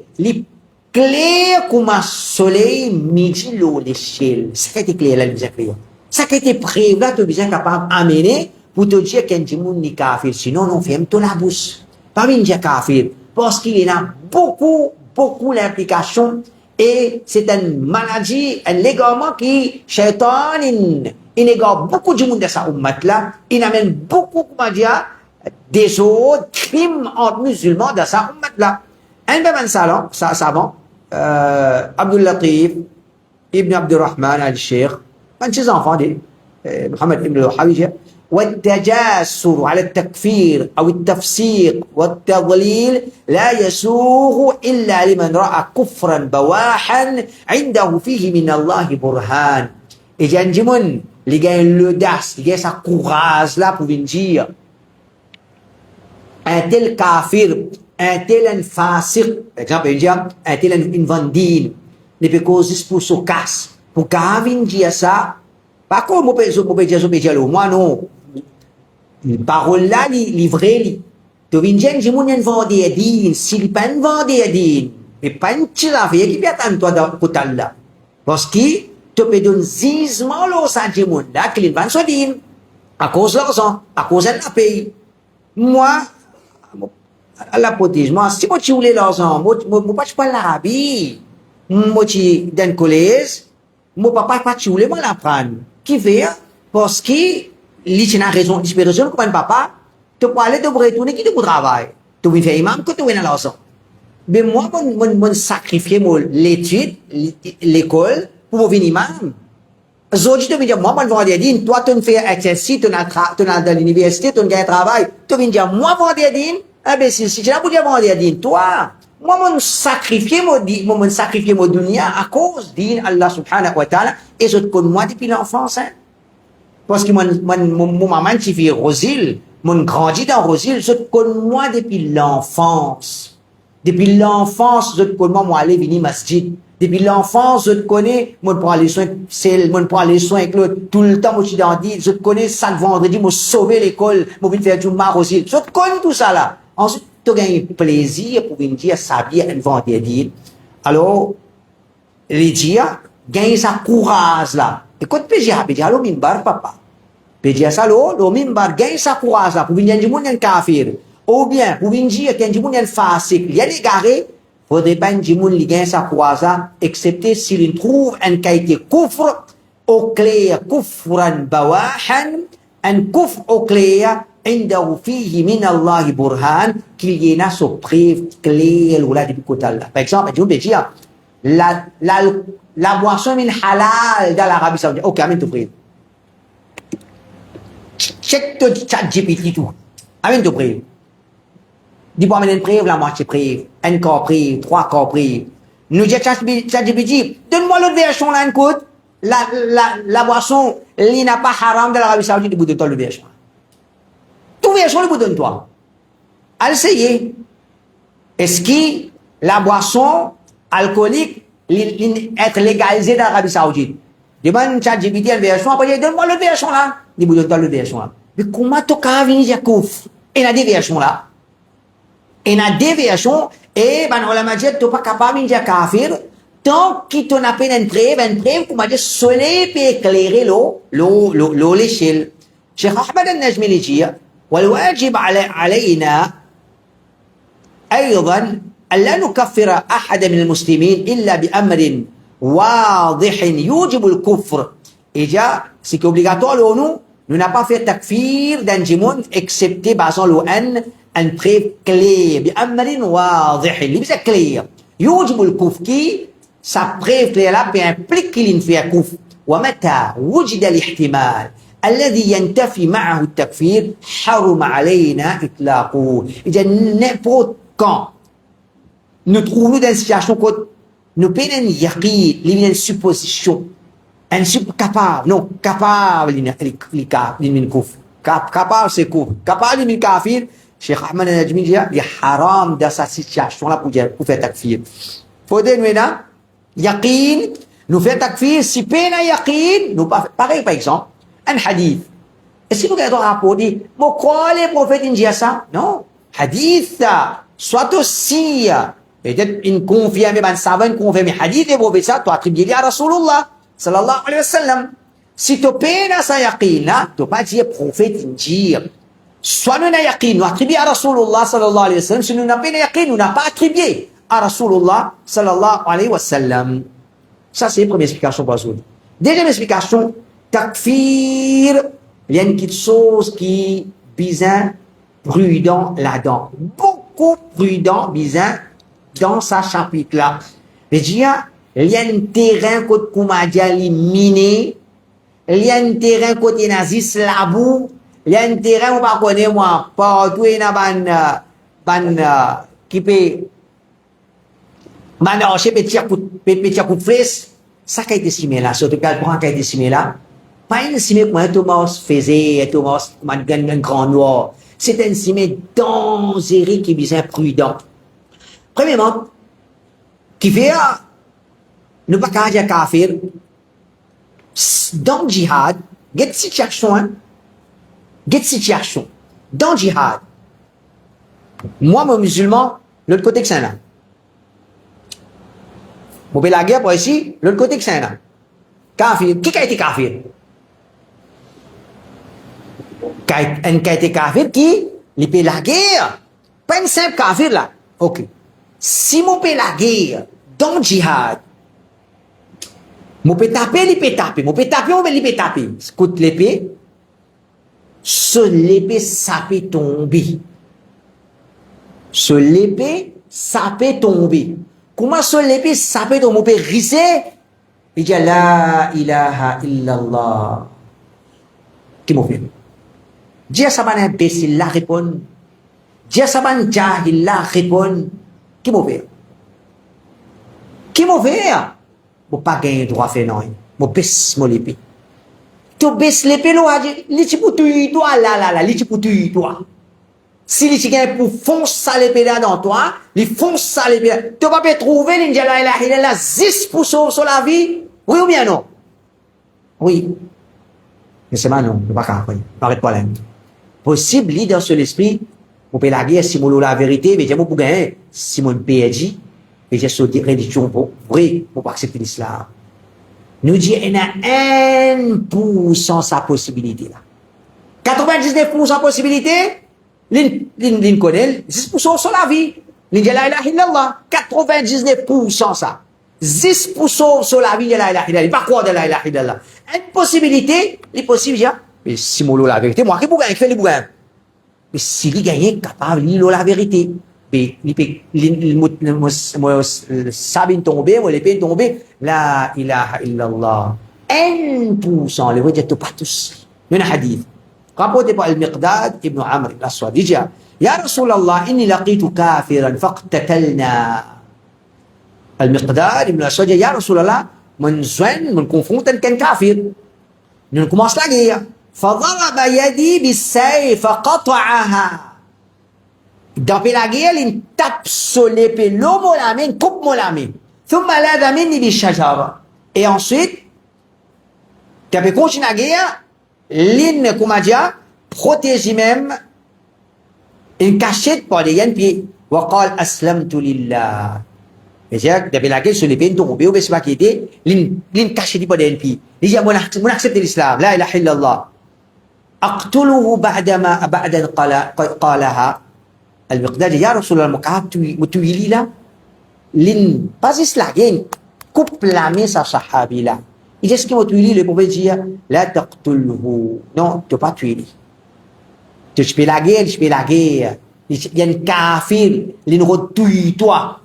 clair comme un soleil midi l'eau l'échelle. Ça qui est clair là, il est clair. Ça qui est preuve là, tu es bien capable d'amener pour te dire qu'un djimoun n'est kafir. Sinon, on ferme-toi la bouche. Pas bien dire kafir. Parce qu'il y a beaucoup d'implications. Et c'est une maladie, un légarement qui, shaitan, il égare beaucoup de monde de sa ummat là. Il amène beaucoup, comment dire, des autres crimes entre musulmans de sa ummat là. Un peu salon, savant, Abdul Latif, Ibn Abdurrahman al-Sheikh, un de ses enfants, Mohamed Ibn al-Hawi, والتجاسر على التكفير أو التفسيق والتضليل لا يسوغ إلا لمن رأى كفرا بواحا عنده فيه من الله برهان. Et j'ai un dimon, les gars, l'audace, les gars, sa courage là pour venir dire un tel kafir, un tel fasiq, par exemple, il dit un tel vendine, ne peut causer pour se casse. Pour qu'avin dire ça, pas comme on peut dire, moi non. Parole là, livré, tu viens dire, je m'en vendre à din, s'il pas vendre à din, mais pas une tirafie qui peut attendre toi pour là. Parce que, tu peux donner zizement l'eau ça, je m'en là, qu'il va se dire, à cause de l'argent, à cause de la paye. Moi, à la protège, moi, si moi tu voulais l'argent, moi, pas l'Arabie, moi, tu dans le collège, moi, papa, pas tu voulais, moi, l'apprendre. Qui fait, parce que, il a raison, l'inspiration, comme un papa, tu peux aller te retourner qui te travail. Tu veux faire imam, que tu veux dans l'argent. Mais moi, je sacrifier l'étude, l'école, pour venir imam. Aujourd'hui, tu veux dire, moi, je vais dire, toi, tu fais exercice, tu es dans l'université, tu as un travail. Tu veux dire, moi, je vais dire, ah ben, si tu as pour dire, je vais dire, toi, moi, je sacrifier mon dunya à cause d'Allah subhanahu wa ta'ala, et je te connais moi depuis l'enfance, hein. Parce que mon maman qui vit Rosil, mon grandi dans Rosil, je te connais moi depuis l'enfance. Depuis l'enfance, je te connais moi aller venir masjid. Depuis l'enfance, je te connais, moi pour aller soin celle, moi pour aller soin avec l'autre. Tout le temps, moi je t'en dis, je te connais ça le vendredi, moi sauver l'école, moi venir faire du mar Rosil. Je te connais tout ça là. Ensuite, tu gagnes plaisir pour venir dire ça bien un vendredi. Alors, les dire, gagne sa courage là. Écoute, Pédia, le mimbar, papa. Pédia, ça, le mimbar, gagne sa courage là, pour venir dire, mon yan kafir. Ou bien, pour venir dire, qu'il y a mon yan fasik, il y a des garés, faudrait pas dire, mon li gagne sa courage là, excepté s'il trouve un qualité kufr, au clair, kufran bawahan, un kufr au clair, عنده فيه من الله برهان qu'il y a ce preuve claire ou là depuis côté là. Par exemple, je vais dire, la boisson min halal dans l'Arabie Saoudite. Ok, amène ton preuve. Check ton chat GPT tout. Amène ton preuve. Dis-moi, amène une preuve, la moitié preuve. Un corps preuve, trois corps preuve. Nous disons chat GPT, donne-moi l'autre version là, écoute. La boisson, il n'a pas haram dans l'Arabie Saoudite, du bout de toi, le version. Tout version, le bout de toi. Essayez. Est-ce que la boisson alcoolique être légalisée dans l'Arabie Saoudite? Demande ChatGPT une version, après il dit, donne-moi l'autre version là. Il dit, donne-toi l'autre version là. Mais comment tu as venir dire kouf? Il y a des versions là. Il y a des versions, et ben, on l'a dit, tu n'es pas capable de dire kafir, tant qu'il t'en a pas une preuve, comme dit, soleil peut éclairer l'échelle. Cheikh Ahmed al-Najmi li dit, والواجب علينا أيضا ألا نكفر أحد من المسلمين إلا بأمر واضح يوجب الكفر. إجا c'est obligatoire nous n'a pas fait takfir d'un jimoun excepté basant l'ON un preuve clair بأمر واضح اللي بيسا clair يوجب الكفر qui sa preuve claire là peut impliquer qu'il fait un كفر ومتى وجد الاحتمال الذي ينتفي معه التكفير حرم علينا إطلاقه. إذا n'importe quand nous trouvons dans une situation où nous prenons un yaqin, une supposition, un capable, non, capable, capable c'est quoi? Capable de kafir, Cheikh Ahmed al-Najmi dit, il est haram dans cette situation-là pour faire takfir. Faut dire, nous, yaqin, nous faire takfir, si peine yaqin, nous pas, pareil par exemple, un hadith. Est-ce que nous avons un rapport dit, mais quoi les prophètes disent ça? Non. Hadith, soit aussi, peut-être une confirmée, ben savant confirmé, hadith les prophètes ça, tu attribues à Rasulullah, sallallahu alayhi wa sallam. Si tu peines à sa yaqin, là, tu pas dire prophète dire. Soit nous n'avons yaqin, nous attribuons à Rasulullah, sallallahu alayhi wa sallam. Si nous n'avons pas yaqin, nous n'avons pas attribué à Rasulullah, sallallahu alayhi wa sallam. Ça, c'est la première explication pour Rasoul. Deuxième explication, takfir, il y a une petite chose qui bizarre, prudent là-dedans. Beaucoup prudent, bizarre, dans sa chapitre-là. Mais il y a un terrain côté Koumadia miné, il y a un terrain côté nazis labou, il y a un terrain où on connaît moi, partout il y a qui peut manarcher petit coup de flèche. Ça qui a été simé là, surtout quand le point qui a été simé là, pas une simé comme Thomas faisait, Thomas un grand noir. C'est un simé dangereux qui est bien prudent. Premièrement, qui fait, ne pas qu'à dire kafir, dans le djihad, get situation, dans le djihad. Moi, mon musulman, l'autre côté que c'est là. Vous pouvez la guerre pour ici, l'autre côté que c'est là. Kafir. Qui a été kafir? Un qui a été kafir qui? Il paye la guerre. Pas une simple kafir là. Ok. Si mon paye la guerre dans le djihad, mon peut taper, il peut taper. Mon peut taper, il peut taper. Écoute l'épée. Sur l'épée, ça peut tomber. Sur l'épée, ça peut tomber. Comment sur l'épée, ça peut tomber? Mon peut risser. Il dit la ilaha illallah. Qui m'a fait? Dia saban imbécile la répond. Dia saban jahil la répond. Qui m'a fait? Qui m'a fait? Bon, pas gagner droit à faire non. Bon, baisse mon l'épée. Tu baisses l'épée, là, tu pour toi, là, tu pour toi. Si tu gagnes pour foncer ça l'épée là dans toi, il fonce ça l'épée là. Tu vas pas trouver l'injala ilaha illallah 10% sur la vie? Oui ou bien non? Oui. Mais c'est pas non, pas capable. Arrête pas là. Possible, lit dans l'esprit, pour payer la guerre, si mon la vérité, mais j'ai pour gagner, si mon PNJ, et j'ai sauté réduction pour vrai, pour pas accepter l'islam. Nous dit, il y a 1% sa possibilité là. 99% possibilité, l'in connaît, 10% sur la vie. L'in dit la ilaha illallah, 99% ça. 10% sur la vie de la ilaha illallah. Il pas croire de la ilaha illallah. Une possibilité, les possibles, mais si mon la vérité, moi, qui pour gagner, fait les bougains. Mais si il gagne, capable, il la vérité. Mais il peut, sabine tomber, moi, l'épée tomber, la ilaha illallah. 1%, les voyez, pas tous. Il y a un hadith. Rapporté par Al-Miqdad ibn Amr al-Aswad. Il dit, Ya Rasulallah, inni laqitu kafiran, faqtatalna. Al-Miqdad ibn Aswad dit, Ya Rasulallah, mon zoine, mon confronte avec un kafir. Nous commençons la guerre. فضرب يدي بالسيف فقطعها. Depuis la guerre, il tape sur l'épée, l'homme la main, coupe moi la main. ثم لاذ مني بالشجرة. Et ensuite, qui a continué la guerre, l'in, comment dire, protéger même, une cachette pour les gens, puis, وقال أسلمت لله. C'est-à-dire, depuis la guerre, sur les pays tombés, ou bien c'est pas qui était, l'in cachette pour les gens, puis, il dit, mon accepte l'islam, la ilaha illallah. أقتله بعد أن قالها المقداد يا رسول الله متويلي لا لن بازيس لاجين coupe la main sa sahabi là. Il dit ce qu'il m'a tué, le prophète dit, la taqtulhu. Non, tu pas tué. Tu fais la guerre, je fais la guerre. Il y a un kafir, il nous tue toi,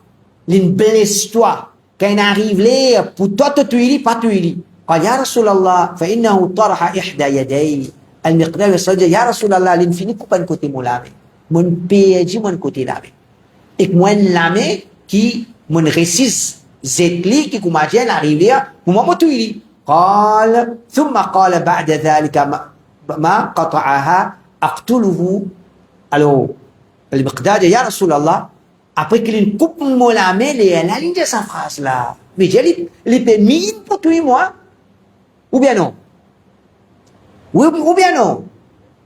il blesse toi. Quand il arrive là, pour toi te tuer, pas tuer. قال يا رسول الله فإنه طرح إحدى يديه المقدار يسجد يا رسول الله l'infini coupe un côté mon lame. Mon pédi mon côté lame. Et moi lame qui mon récise زيتلي كي كما جاء العريبية وما متويلي قال ثم قال بعد ذلك ما قطعها أقتله ألو المقداد يا رسول الله après qu'il une coupe mon lame la ligne de sa phrase là mais j'ai les permis pour tuer moi ou bien non ou bien non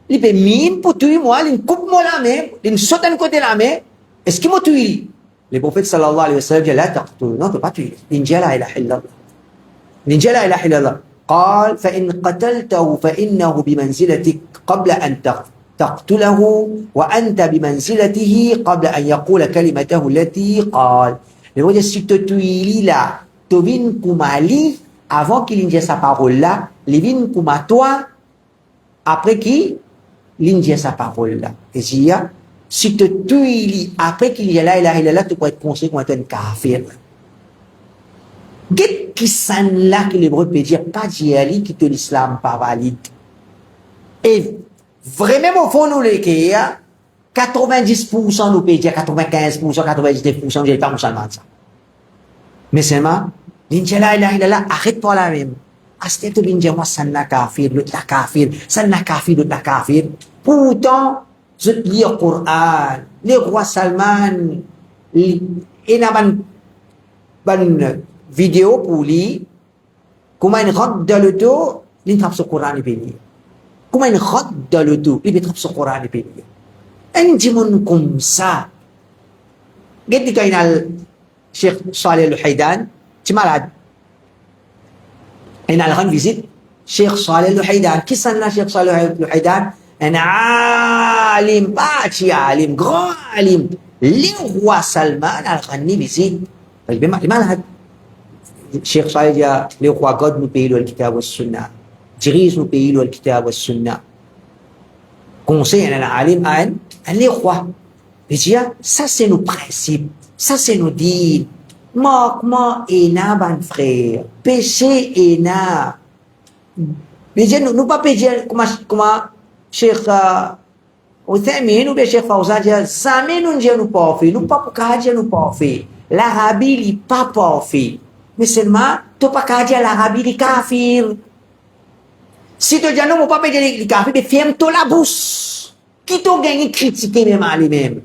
les permis pour tuer moi une coupe mon lame une saute d'un côté lame est-ce qu'il m'a tué le prophète sallallahu alayhi wa sallam dit لا تقتل non tu pas tuer l'injil la ilaha illallah l'injil la ilaha illallah قال فإن قتلته فإنه بمنزلتك قبل أن تقتله وأنت بمنزلته قبل أن يقول كلمته التي قال le prophète si tu tues là tu viens comme Ali avant qu'il dise sa parole là il vient comme toi après qu'il dise sa parole là et si si tu tues après qu'il y a la ilaha illallah, tu peux être considéré comme un kafir. Qu'est-ce qui s'en là que l'hébreu peut dire, pas d'yali qui te l'islam pas valide. Et vraiment, au fond, nous, les cas, 90% nous peut dire, 95%, 99%, nous n'avons pas musulmans, ça. Mais seulement, l'inja la ilaha illallah, arrête pas la même. Asté tu l'inja, moi, ça n'a kafir, l'autre la kafir, ça n'a kafir, l'autre la kafir. Pourtant, je lis le Coran, le roi Salman, il y a une vidéo pour lui, comment il rentre dans le dos, il trappe ce Coran et il comment il rentre dans le dos, il trappe ce Coran et il un démon comme ça. Qu'est-ce qu'il y a le Cheikh Saleh Al-Haydan, tu es malade. Il a rendre visite, Cheikh Saleh Al-Haydan, qui s'en a Cheikh Saleh Al-Haydan? Un alim, pas un alim, grand alim. Le roi Salman a ramené visite. Il est malade. Cheikh Saleh dit, le roi God nous paye le kitab wa sunna. Dirige nous paye le kitab wa sunna. Conseil un alim, un le roi. Il dit, ça c'est nos principes, ça c'est nos dits. Manquement est na, ban frère. Péché est na. Il dit, nous pas pécher comment Cheikh Uthaymin ou bien Cheikh Fawzan dit jamais nous ne nous pas fait nous pas pour dire nous pas fait l'Arabie li pas fait mais seulement tu pas qu'à dire l'Arabie li kafir si tu dis non mon pas dire li kafir mais ferme-toi la bouche qui t'a gagné critiquer même à lui-même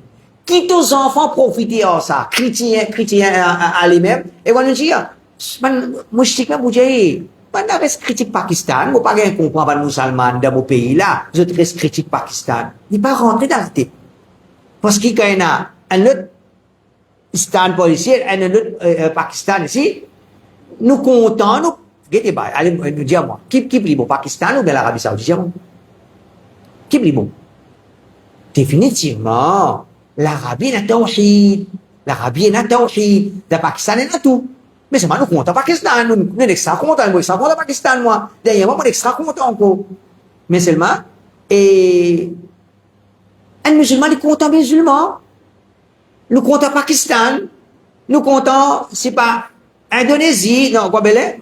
qui tes enfants profiter de ça critiquer à lui-même et on nous dit moi je sais pas vous dire pendant que critique Pakistan, vous pas comprendre les musulmans dans mon pays là, je reste critique Pakistan. Il n'est pas rentré dans la tête. Parce qu'il y a un autre Pakistan policier, un autre Pakistan ici, nous comptons, nous, allez nous dire moi, qui est bon, Pakistan ou bien l'Arabie Saoudite? Qui est bon? Définitivement, l'Arabie est tawhid, l'Arabie est tawhid, le Pakistan est tout. Mais c'est nous comptons Pakistan, nous extra comptons, nous extra comptons Pakistan, moi. D'ailleurs, moi, extra comptons encore. Mais seulement, et un musulman, il compte musulman. Nous comptons Pakistan, nous comptons, c'est pas Indonésie, non, quoi, belle,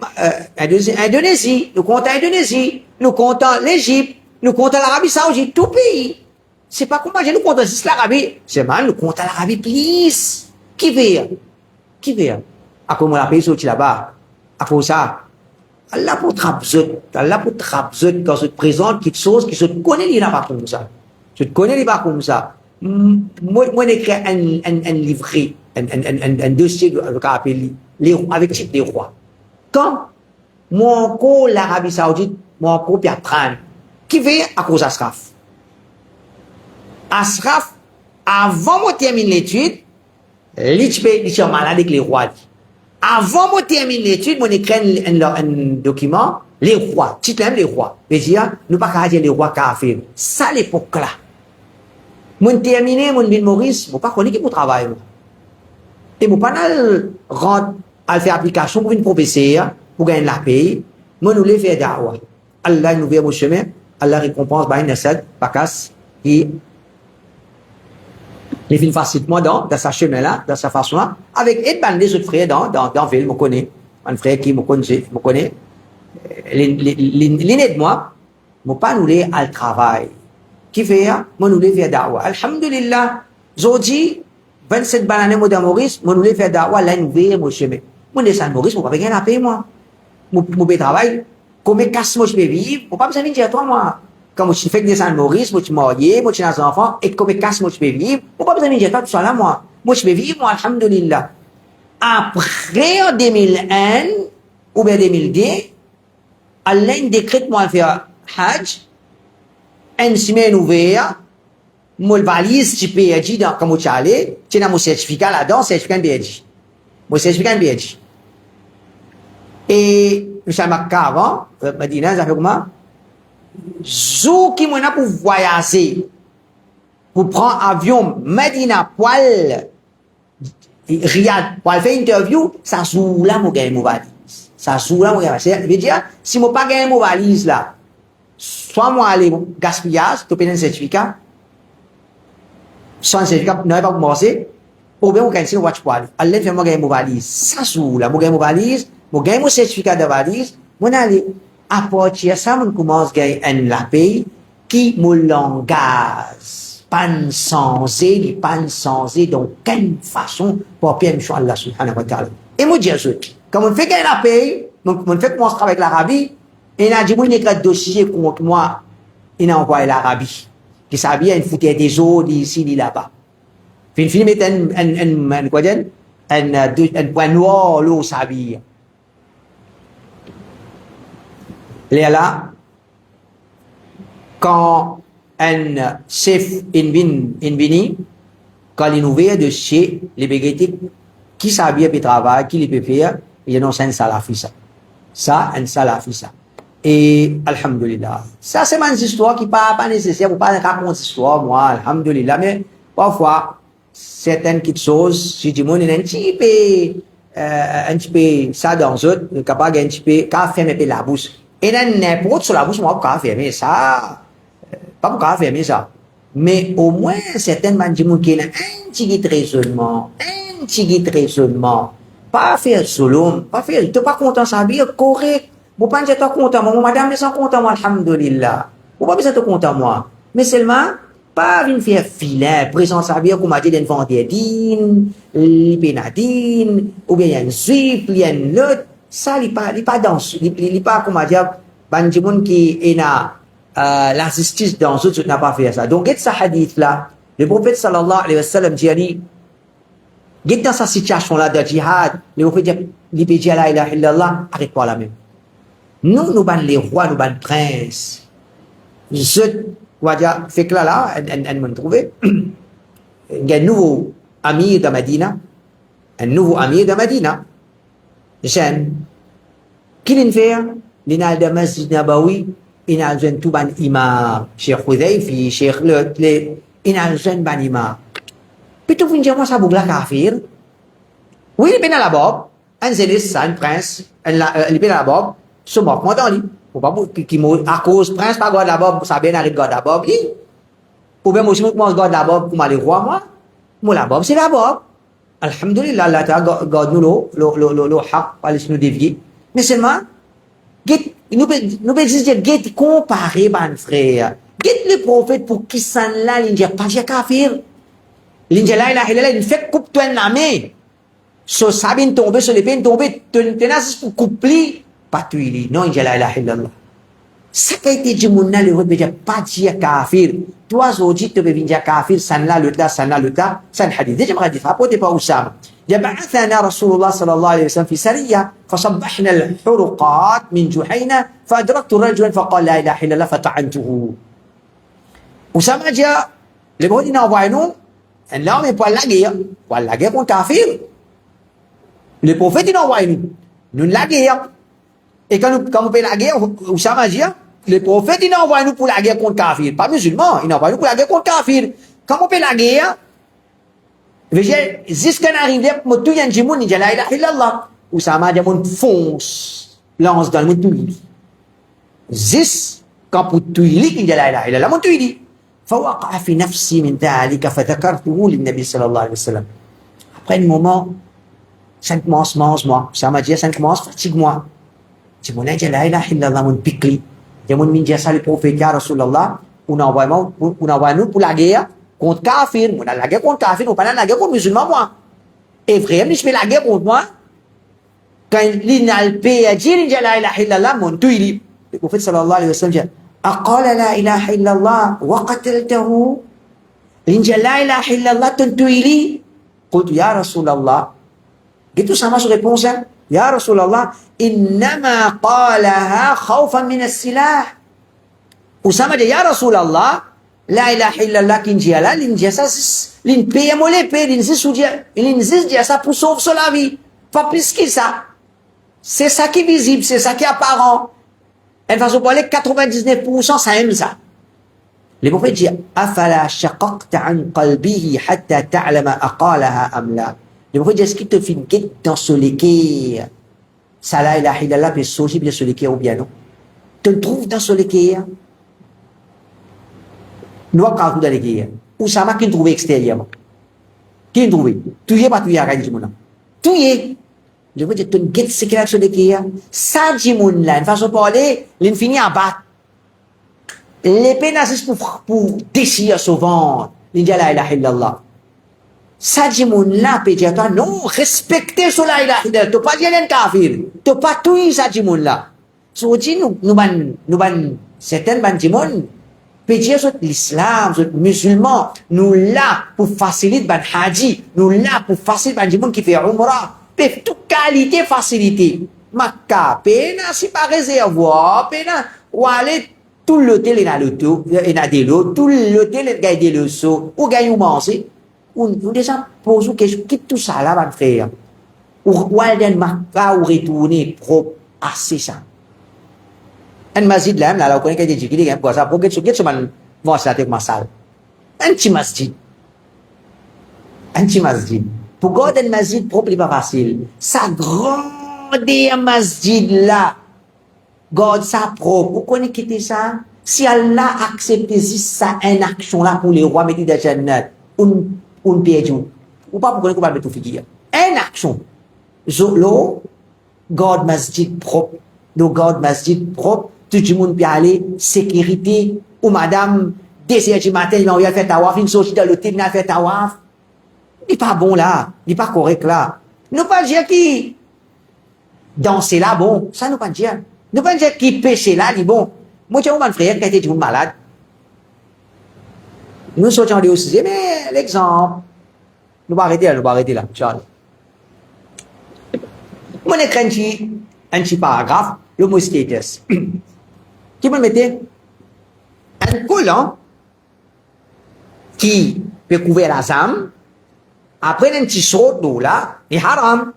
Indonésie, nous comptons Indonésie, nous comptons l'Égypte, nous comptons l'Arabie Saoudite, tout pays. C'est pas comment nous comptons juste l'Arabie. C'est mal, nous comptons l'Arabie, please. Qui veut? Qui veut? Aku mula pergi sorti là-bas. Aku ça. Allah pour trapzot. Allah pour trapzot quand je te présente quelque chose qui se connaît il pas comme ça. Je te connais il pas comme ça. Moi écrit un livret, un dossier avec type des rois. Quand mon co l'Arabie Saoudite, mon co Piatran. Qui fait à cause Asraf? Asraf, avant de terminer l'étude, il est malade avec les rois. Avant de terminer l'étude, on écrit un document, les rois, titre les rois. Je veux dire, nous ne pouvons pas dire les rois kafir. Ça, l'époque là. Mon terminé, mon ville Maurice, je ne pas connaître qui pour travailler. Et je ne pas rentrer à faire application pour une professeure, pour gagner la paye. Moi, nous les faire d'awa. Allah nous vient au chemin, Allah récompense, bah, une assiette, bakas, et les films facilement dans ce chemin-là, dans sa façon-là, avec aide des autres frères dans la ville, je connais. Un frère qui me connaît. L'aide moi, je ne pas nous aller à le travail. Qui fait, moi nous les faire d'awa. Alhamdulillah, aujourd'hui, 27 bananes, moi dans Maurice, moi nous les faire d'awa, là, nous veillons au chemin. Moi, descends Maurice, moi, pas gagner la paix, moi. Moi, je travaille. Comme casse, moi, je peux vivre. Moi, pas besoin de dire toi, moi. Quand je fais descendre Maurice, moi, je suis marié, moi, je suis un enfant, et comme casse, moi, je peux vivre. Moi, pas besoin de dire toi, tout ça là, moi. Moi, je peux vivre, moi, alhamdulillah. Après, en 2001, ou bien 2002, Allah décrète, moi, faire Hajj, une semaine ouverte, mon valise, tu peux dire, comme tu allais, tu as mon certificat là-dedans, certificat de BG. Mon certificat de BG. Et, je suis à Makkah avant, Medina, ça fait comment? Zou qui m'a pour voyager, pour prendre avion, Medina, poil, Riyad, pour faire interview, ça sous là, mon gars, mon valise. Ça sous là, mon gars. Ça veut dire, si moi pas gagné mon valise là, soit moi aller gaspillage, tu payes un certificat, sans certificat, n'avez pas commencé, ou bien on gagne le watch pour aller. Allez, fait moi gagner mon valise. Ça sous là, mon gagner mon valise, mon gagne mon certificat de valise, mon aller. À partir de ça, on commence à gagner un la paye qui me langage. Pas sensé, pas sensé, donc quelle façon pour bien me Allah subhanahu wa ta'ala. Et moi, dis quand on fait gagner la paye, donc on fait commencer avec l'Arabie, et on a dit, moi, il y a un dossier contre moi, il a envoyé l'Arabie, qui s'habille, il foutait des eaux, d'ici, là-bas. Puis il met un point noir, l'eau s'habille. Là, quand un chef invini, quand il ouvre de chez les bégétiques, qui s'habille et travaille, qui les peut faire, il y a un salafi ça. Ça, un salafi ça. Et, alhamdulillah. Ça, c'est une histoire qui n'est pas nécessaire pour pas raconter cette histoire, moi, alhamdulillah. Mais, parfois, certaines petites choses, si tu monnes un petit peu, ça dans autres, capable un petit peu, qu'à fermer la bouche. Et là, n'importe sur la bouche, moi, pas fermer ça. Pas pour fermer ça. Mais au moins, certaines manières qui ont un petit raisonnement, pas faire solo, pas faire, tu n'es pas content, ça veut dire correct. Vous ne pas content, moi, madame, sont content, moi, alhamdulillah. Vous pas besoin de content, moi. Mais seulement, pas venir faire filet, présent, ça veut dire qu'on m'a dit d'une vendédine, l'ipénadine, ou bien il y a une juif, il y a une autre. Ça, il n'est pas dans, il n'est pas, comment dire, bandimoun qui est là, la justice dans ce n'a pas fait ça. Donc, ce hadith-là, le prophète sallallahu alayhi wa sallam dit, dans sa situation-là de djihad, le prophète dit, il dit, la ilaha illallah, arrête-toi là même. Nous ban les rois, nous ban princes. Je, Wadia, fait que là, on m'a trouvé, il y a un nouveau ami de Medina, Jeune, qui l'en fait? Il a le masjid Nabawi, il a un tout ban imam, Cheikh Hudayfi, Cheikh il a un ban imam. Puis tu viens moi ça bougla kafir. Oui, il est la bob, un zélis, un prince, il est la bob, ce mort, moi dans lui. Ou pas qui à cause prince pas god la bob, ça bien arrive god la bob. Ou bien moi aussi moi god la bob pour aller roi moi la bob c'est la bob. Alhamdulillah, Allah Ta'ala, God nous le haq, pas nous dévier. Mais seulement, nous pouvons dire, comparer, mon frère. Le prophète pour qui s'en là, il n'y a pas de kafir. Il n'y a pas de fait coupe-toi une amé. Sur sabine tombée, sur l'épée tombée, tenace pour couper, pas tuer. Non, il n'y a pas de ça qui a été dit, mon n'a le dire pas dire kafir. Toi, aujourd'hui, tu peux dire kafir, ça n'a le tas, ça n'a le tas, ça n'a hadith. Déjà, hadith, rapportez pas où ça. بعثنا رسول الله صلى الله عليه وسلم في سرية فصبحنا الحرقات من جحينة فأدركت رجلا فقال لا إله إلا الله فطعنته. Usama dia, lepas dia nak envoyer nous, là on est pour la guerre contre kafir. Le prophète il envoie nous la guerre. Et quand on fait la guerre, Usama dit, le prophète il envoie nous pour la guerre contre kafir, pas musulman, il envoie nous pour la guerre contre kafir. Quand on fait la guerre, jusqu'à arriver pour tout yan jimoun, il dit la ilaha illallah. Usama dia mon fonce, lance dans le monde tout. Quand pour tout il dit la ilaha illallah, mon tout il dit. فوقع في نفسي من ذلك فذكرته للنبي صلى الله عليه وسلم. Après un moment, ça commence mange-moi. Ça m'a dit, ça commence fatigue-moi. Je me dis, la ilaha illallah, mon piquet. Je me dis, ça le prophète, ya Rasulallah, on envoie nous pour la guerre contre kafir. On a la guerre contre kafir, on pas la guerre contre musulmans, moi. Et vraiment, je fais la guerre contre moi. Quand l'inalpé a dit, la ilaha illallah, mon tout il dit. Le prophète sallallahu alayhi wa sallam dit, أقال لا إله إلا الله وقتلته إن لا إله إلا الله تنتويلي قلت يا رسول الله قلت سامع سو réponse يا رسول الله إنما قالها خوفا من السلاح وسامع يا رسول الله لا إله إلا الله كنجيالا لنجيسا لنبيا مولي بي لنزيس جيسا pour sauver la vie pas plus que ça. C'est ça qui est visible, c'est ça qui est apparent. Elle va se parler 99%, ça aime ça. Le prophète dit, أفلا شققت عن قلبه حتى تعلم أقالها أم لا. Le prophète dit, est-ce qu'il te fait une guette dans ce léquer? Ça la ilaha illallah, puis sorti bien ce léquer ou bien non? Tu le trouves dans ce léquer? Nous avons quand dans le léquer. Ou ça m'a qu'il trouve extérieurement. Qui le trouve? Tu y es pas tu y es à gagner du monde. Tu y es. Je veux dire, tu ne sais pas ce qu'il y a. Ça, Jimoun, là, une façon de parler, l'infini à battre. L'épée nazis pour déchirer ce ventre. L'india la ilaha illallah. Ça, Jimoun, là, peut dire, toi, non, respectez ce la ilaha illallah. Tu pas dire un kafir. Tu pas tout ça, Jimoun, là. So, certaines ban Jimoun, peut dire, l'islam, musulman, nous là pour faciliter ban haji, nous là pour faciliter ban Jimoun qui fait umrah. Toute qualité, facilité. Maka, pena, si pas réservoir, pena, ou aller tout l'hôtel et l'auto, et na de l'eau, tout l'hôtel et gagne le saut, ou gagne ou manger. Ou déjà, pose une question, quitte tout ça là, va faire. Ou aller Maka, ou retourner propre, assez ça. Un masjid là, là, on connaît qu'il y a des gens qui disent, ça, pour que tu vas ça avec ma salle. Un petit masjid. Un petit masjid. Pour garder un masjid propre, il n'est pas facile. Ça grande un masjid là. Garde ça propre. Vous connaissez quitter ça? Si Allah accepte ça, une action là pour les rois, mettez des jannat, un piège. Ou pas pour qu'on va mettre tout figure. Une action. L'eau, garde masjid propre. Nous garde masjid propre. Tout le monde peut aller. Sécurité. Ou madame, dès du matin, il a fait tawaf, une sortie dans l'hôtel, il a fait tawaf. Il n'est pas bon là, il n'est pas correct là. Nous pas dire qui danser là, bon, ça nous pas dire. Nous pas dire qui pêcher là, dit bon. Moi, j'ai un frère qui était malade. Nous sortons de aussi, mais l'exemple. Nous va arrêter là, Charles. Moi, j'ai un petit paragraphe, le mot status. Qui me mettait un collant qui peut couvrir la zame. Après un petit saut d'eau là, il haram.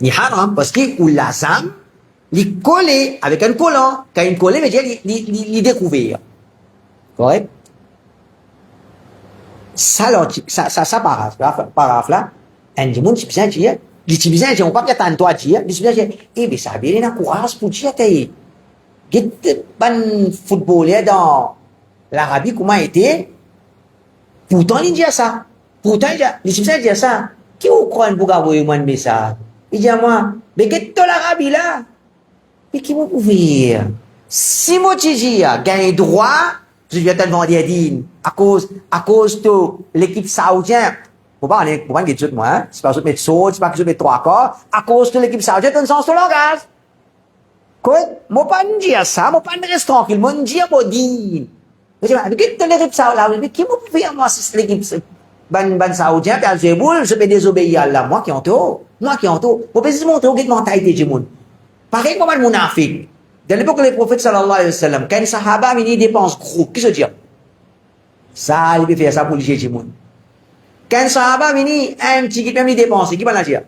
Il haram parce que la zame, il collé avec un collant. Quand il collé, mais il découvert. Correct? Ça, paragraphe là, un du monde, c'est bien dire, il bien dire, on pas peut-être toi dire, il bien dire, eh bien, ça a bien courage pour dire, il y a un footballeur dans l'Arabie, comment était, pourtant, il dit ça. Pourtant, il dit ça. Qui vous croit pour envoyer moi un message? Il dit à moi, mais qu'est-ce que l'Arabie là? Mais qui vous pouvez dire? Si moi tu dis, gagne droit, je vais te demander à dire, à cause de l'équipe saoudienne, faut pas aller, dire moi, hein? C'est pas que je mets saut, c'est pas que je mets trois corps, à cause de l'équipe saoudienne, tu as un sens de langage. Quoi? Moi pas dire ça, moi pas rester tranquille, moi dire, moi dire. Je dis, mais qu'est-ce que l'équipe saoudienne? Mais qui vous pouvez dire, moi, c'est l'équipe ban Saoudien, puis al boule, je peux désobéir à Allah. Moi qui en tout. Vous pouvez montrer quelle mentalité du monde. Pareil comme un monafique. Dans l'époque des prophètes sallallahu alayhi wa sallam, quand les sahaba ils dépensent gros, qui se dit? Ça, il peut faire ça pour le du monde. Quand les sahaba ils un petit qui même dépense, qui va la dire?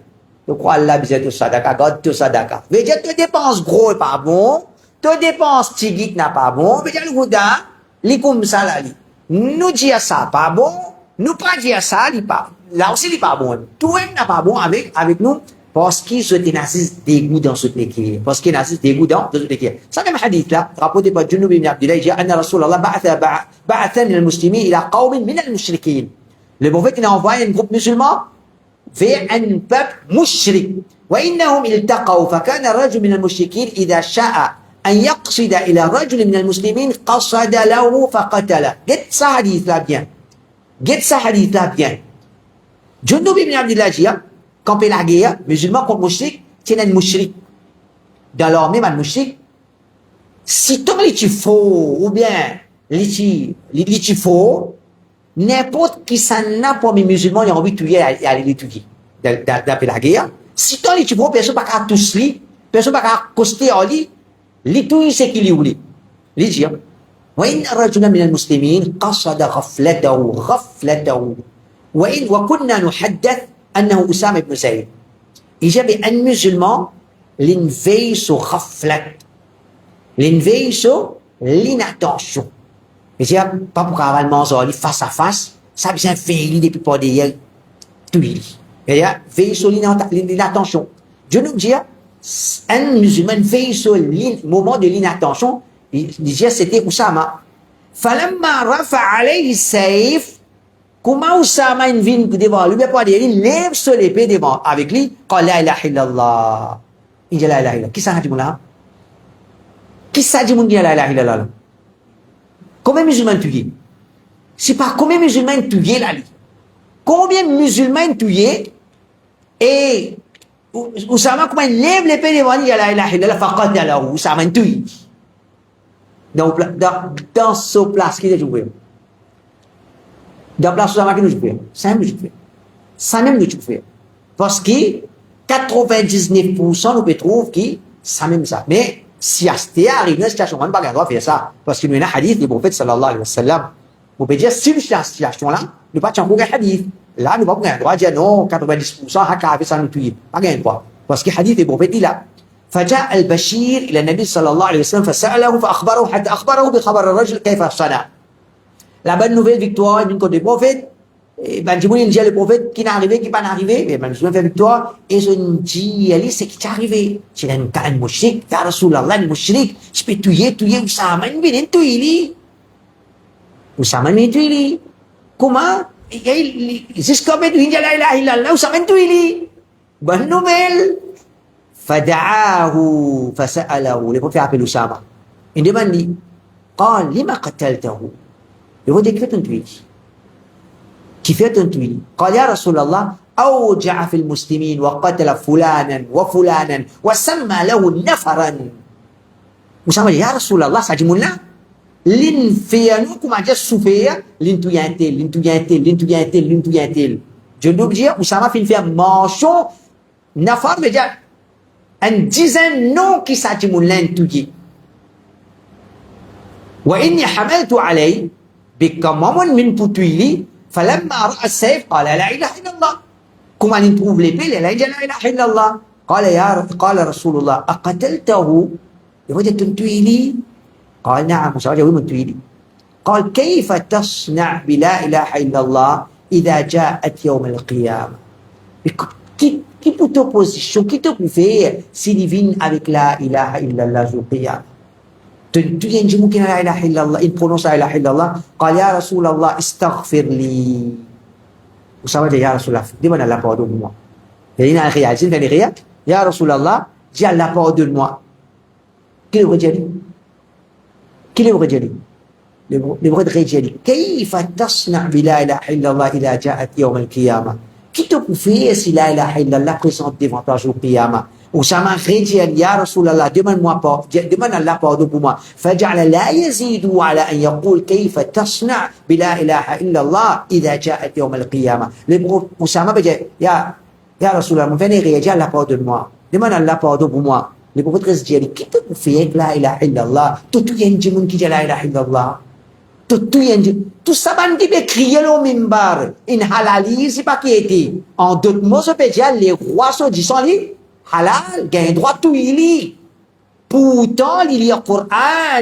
Je crois Allah bizarre tout sadaka, God tout sadaka. Mais dire tu dépenses gros est pas bon, tu dépenses petit n'est pas bon, mais dire le gouda, li comme ça là li. Nous dire ça pas bon, nous pas dire ça li pas. Là aussi li pas bon. Tout n'est pas bon avec nous. Parce qu'il se ténacise dégoût dans ce métier. Parce qu'il ténacise dégoût dans ce métier. Ça même hadith là, rapporté par Junub ibn Abdullah, il dit أن رسول الله بعث من المسلمين إلى قوم من المشركين. Le prophète il a envoyé un groupe musulman vers un peuple mushrik. وإنهم التقوا فكان الرجل من المشركين إذا شاء أن يقصد إلى رجل من المسلمين قصد له فقتله. Get ça hadith là bien. Get ça hadith là bien. Junub ibn Abdullah dit quand la guerre, musulman contre mouchrik, c'est un mouchrik. Dans l'armée, un mouchrik, si ton li faux, ou bien li faux, n'importe qui s'en a pour les musulmans, ils ont envie de tuer et aller les tuer. Dans la guerre, si ton li faux, personne ne va tous li, personne ne va accoster à lui, li tuer c'est qui li ou li. Li dit, وإن رجلا من المسلمين قصد غفلته وكنا نحدث أنه أسامة بن زيد. Il y avait un musulman, l'inveille sur ghaflat, l'inveille sur l'inattention. Il dit, pas pour qu'avalement ça, face à face, ça vient veiller depuis pas d'hier, tout il dit. Il y a veille sur l'inattention. Dieu nous dit, un musulman veille sur le moment de l'inattention, il dit, c'était Oussama. فلما رفع عليه السيف comment Oussama vient devant lui, mais pas dire, il lève sur l'épée devant, avec lui, قال لا إله إلا الله. Il dit la ilaha illallah. Qui ça dit là? Qui ça dit dit la ilaha illallah? Combien de musulmans tués? C'est pas combien de musulmans tués là? Combien de musulmans tués? Et Oussama, comment il lève l'épée devant lui, il dit la ilaha illallah, faqatalahu. Oussama tué. Dans ce place qui est joué. Dans la place Oussama qui nous joué. Ça même nous joué. Ça même nous joué. Parce que 99% nous peut trouver que ça même ça. Mais si c'était arrivé dans cette situation, on ne peut pas faire ça. Parce qu'il y a un hadith du prophète sallallahu alayhi wa sallam. Vous pouvez dire, si nous sommes dans cette situation-là, nous ne pouvons pas changer hadith. Là, nous ne pouvons pas avoir dire non, 90%, haka fait ça nous tuer. Pas gain quoi. Parce que le hadith du prophète dit là. فجاء البشير إلى النبي صلى الله عليه وسلم فسأله فأخبره حتى أخبره بخبر الرجل كيف صنع. La bonne nouvelle victoire d'une côté prophète, ben Djibril il dit le prophète qui n'est arrivé, qui n'est pas arrivé, mais ben je fait victoire, et je dis Ali c'est qui est arrivé. C'est un mouchrik, ya Rasulallah, un mouchrik, je peux tuer Oussama, il vient tuer lui. Oussama vient tuer lui. Comment? Jusqu'à maintenant il dit la ilaha illallah, Oussama tuer lui. Bonne nouvelle. فدعاه فسأله le prophète appelle Oussama. Il demande lui, قال لما قتلته؟ Le prophète qui fait un tuile. Qui fait un tuile. قال يا رسول الله أوجع في المسلمين وقتل فلانا وفلانا وسمى له نفرا. Oussama dit, يا رسول الله ça dit mon là. L'infernal comment dire souffrir, l'intuyantel. Je dois dire, Oussama fait faire marchon, nafar veut dire une dizaine non qui s'agit mon l'intuyi. وإني حملت عليه بكمام من بطويلي فلما رأى السيف قال لا إله إلا الله. كما نتروف لي بيل لا إله إلا الله. قال رسول الله أقتلته؟ يقول تنتويلي؟ قال نعم مساوي من تويلي. قال كيف تصنع بلا إله إلا الله إذا جاءت يوم القيامة؟ Qui peut t'opposition, qui te peut faire si divine avec la ilaha illallah jour qiyam. Tu viens de dire la ilaha illallah, il prononce la ilaha illallah. قال يا رسول الله استغفر لي. Vous savez ya Rasulallah, demande Allah pardonne-moi. Il y a une réalité, il y a une réalité. Ya Rasulallah, dis Allah pardonne-moi. Qui le redit? Qui le redit? Le redit. كيف تصنع بلا إله إلا الله إذا جاءت يوم القيامة? Qui te peut faire si la ilaha illallah présente devant toi jour qiyamah? Usama dit, Ya Rasulallah, demande Allah pardon pour moi. فَجَعْلَ لَا يَزِيدُ عَلَى أَنْ يَقُولْ كَيْفَ تَصْنَعْ بِلَا إِلَهَ إِلَّا اللَّهِ إِذَا جَاءَتْ يَوْمَ الْقِيَامَةِ. Usama dit, Ya Rasulallah, mon frère, dit Allah pardonne-moi. Demande Allah pardon pour moi. Le prophète dit, qui peut faire la ilaha illallah? Tout y a un monde qui dit la ilaha illallah. Tout ça, qui peut crier au mimbar, in halali, c'est pas qui était. En d'autres mots, ça peut dire, les rois sont dit, halal, il y a un droit tout il y. Pourtant, il y a le Coran,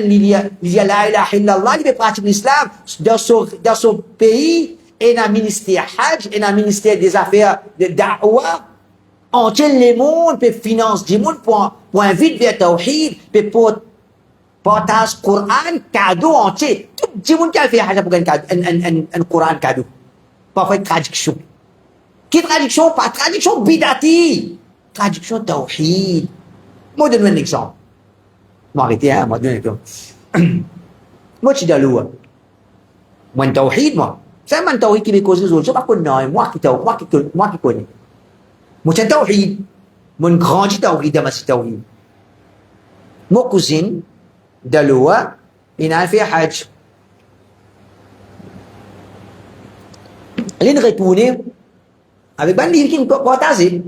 il y a la ilaha illallah, il peut pratiquer l'islam. Dans son pays, il y a un ministère Hajj, il y a un ministère des affaires de da'wah. Entier le monde peut financer du monde pour inviter vers Tawhid, peut partage Coran, cadeau entier. Tout le monde qui a fait Hajj pour un Coran cadeau. Pas traduction. Qui traduction? Pas traduction bidati. Traduction Tawhid. Moi, je donne un exemple. Moi, arrêtez, hein, moi, je donne un exemple. Moi, je suis dans l'eau. Moi, Tawhid, moi. C'est un Tawhid qui me cause les autres. Je ne sais pas connaître. Moi qui connais. Moi, c'est Tawhid. Moi, grandi Tawhid dans ma Tawhid. Mon cousin, dans l'eau, il a fait Hajj. Il est retourné avec un livre qui ne peut pas partager.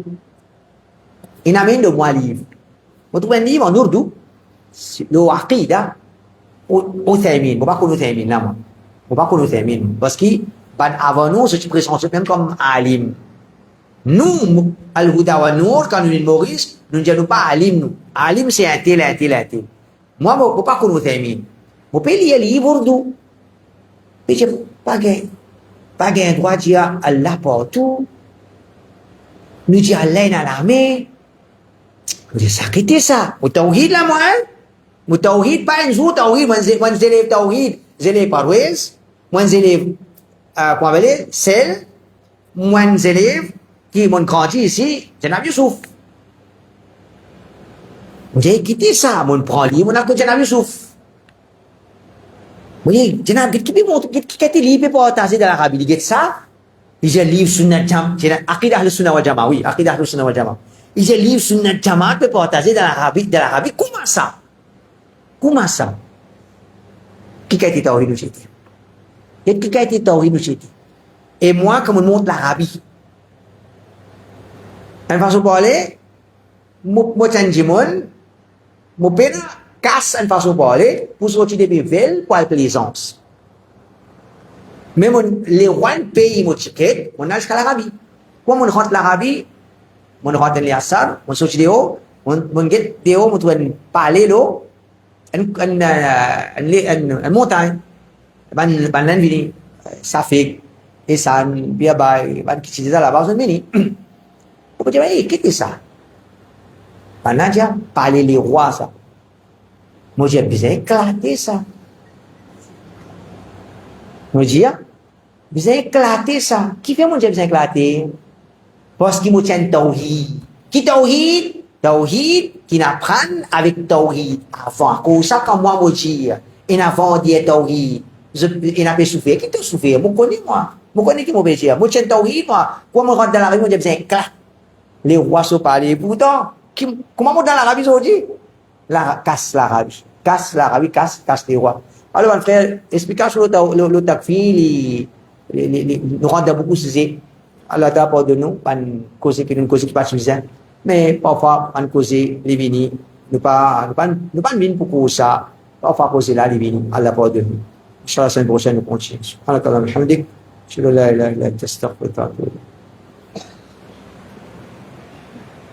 Il a mis de moi un livre. Je trouve un livre en ourdou, le Aqida, au Thémine. Je ne sais pas qu'on Thémine là, moi. Je ne sais pas qu'on Thémine. Parce que, avant nous, je suis présenté même comme alim. Nous, Al-Huda wa Nour, quand nous sommes Maurice, nous ne disons pas alim, nous. Alim, c'est un tel. Moi, je ne sais pas qu'on Thémine. Je peux lire le livre ourdou. Mais je n'ai pas de droit de dire Allah partout. Nous disons Allah est dans l'armée. Nous disons, ça quitte ça. Au tawhid là, moi, hein? Au tawhid, pas un jour tawhid. Moi, j'élève tawhid. J'élève paroisse. Moi, j'élève, comment on va dire, sel. Moi, j'élève, qui m'ont grandi ici, Janab Youssouf. J'ai quitté ça. Mon prend livre, mon a que Janab Youssouf. Oui, Janab, qui a livre pour partager dans l'Arabie? Il dit ça. Il y a livre Sunnat Jam, Aqidah al-Sunnah wal Jama'a, oui, Aqidah al-Sunnah wal Jama'a. Il y a livre Sunnat Jama'a pour partager dans l'Arabie. Comment ça? Qui a été Tawhid Ushiti? Qui a été Tawhid Ushiti? Et moi, comme on montre l'Arabie, en façon de parler, moi, Tandjimon, moi, pena, casse en façon de parler, pour sortir des bébés, pour la plaisance. Mais les rois pays, mon ticket, on a jusqu'à l'Arabie. Quand on rentre l'Arabie, on rentre les Assar, on sortit de haut, on get de haut, on doit parler l'eau, en montagne. Ban vini, Safik, Essan, Biabai, ban qui s'est là-bas, on vini. On peut dire, qu'est-ce que ça? Ban là, parler les rois, ça. Moi, j'ai besoin d'éclater ça. Moi, je dis, vous avez éclaté ça. Qui fait mon Dieu vous éclater? Parce qu'il me tient Tawhid. Qui Tawhid? Tawhid qui n'apprend avec Tawhid. Avant, comme ça, quand moi, je dis, il avant de dire Tawhid, il n'a pas souffert. Qui t'a souffert? Je connais moi. Je connais qui m'a fait dire. Je tiens Tawhid, moi. Quand je rentre dans la rue, je dis, vous éclate. Les rois sont parlés. Pourtant, comment on dans l'Arabie aujourd'hui? Casse l'Arabie. Casse les rois. Alors, mon frère, explication le takfir, nous rendons beaucoup sujet. Allah t'a pardonné nous, une cause qui n'est pas suffisante. Mais parfois, une cause les vini, nous pas venir pour ça. Parfois, cause là, les vini, Allah pardonne nous. Inch'Allah, la semaine prochaine, nous continuons. Subhanakallah, alhamdik. Je la ilaha illa anta astaghfiruka wa atubu ilayk.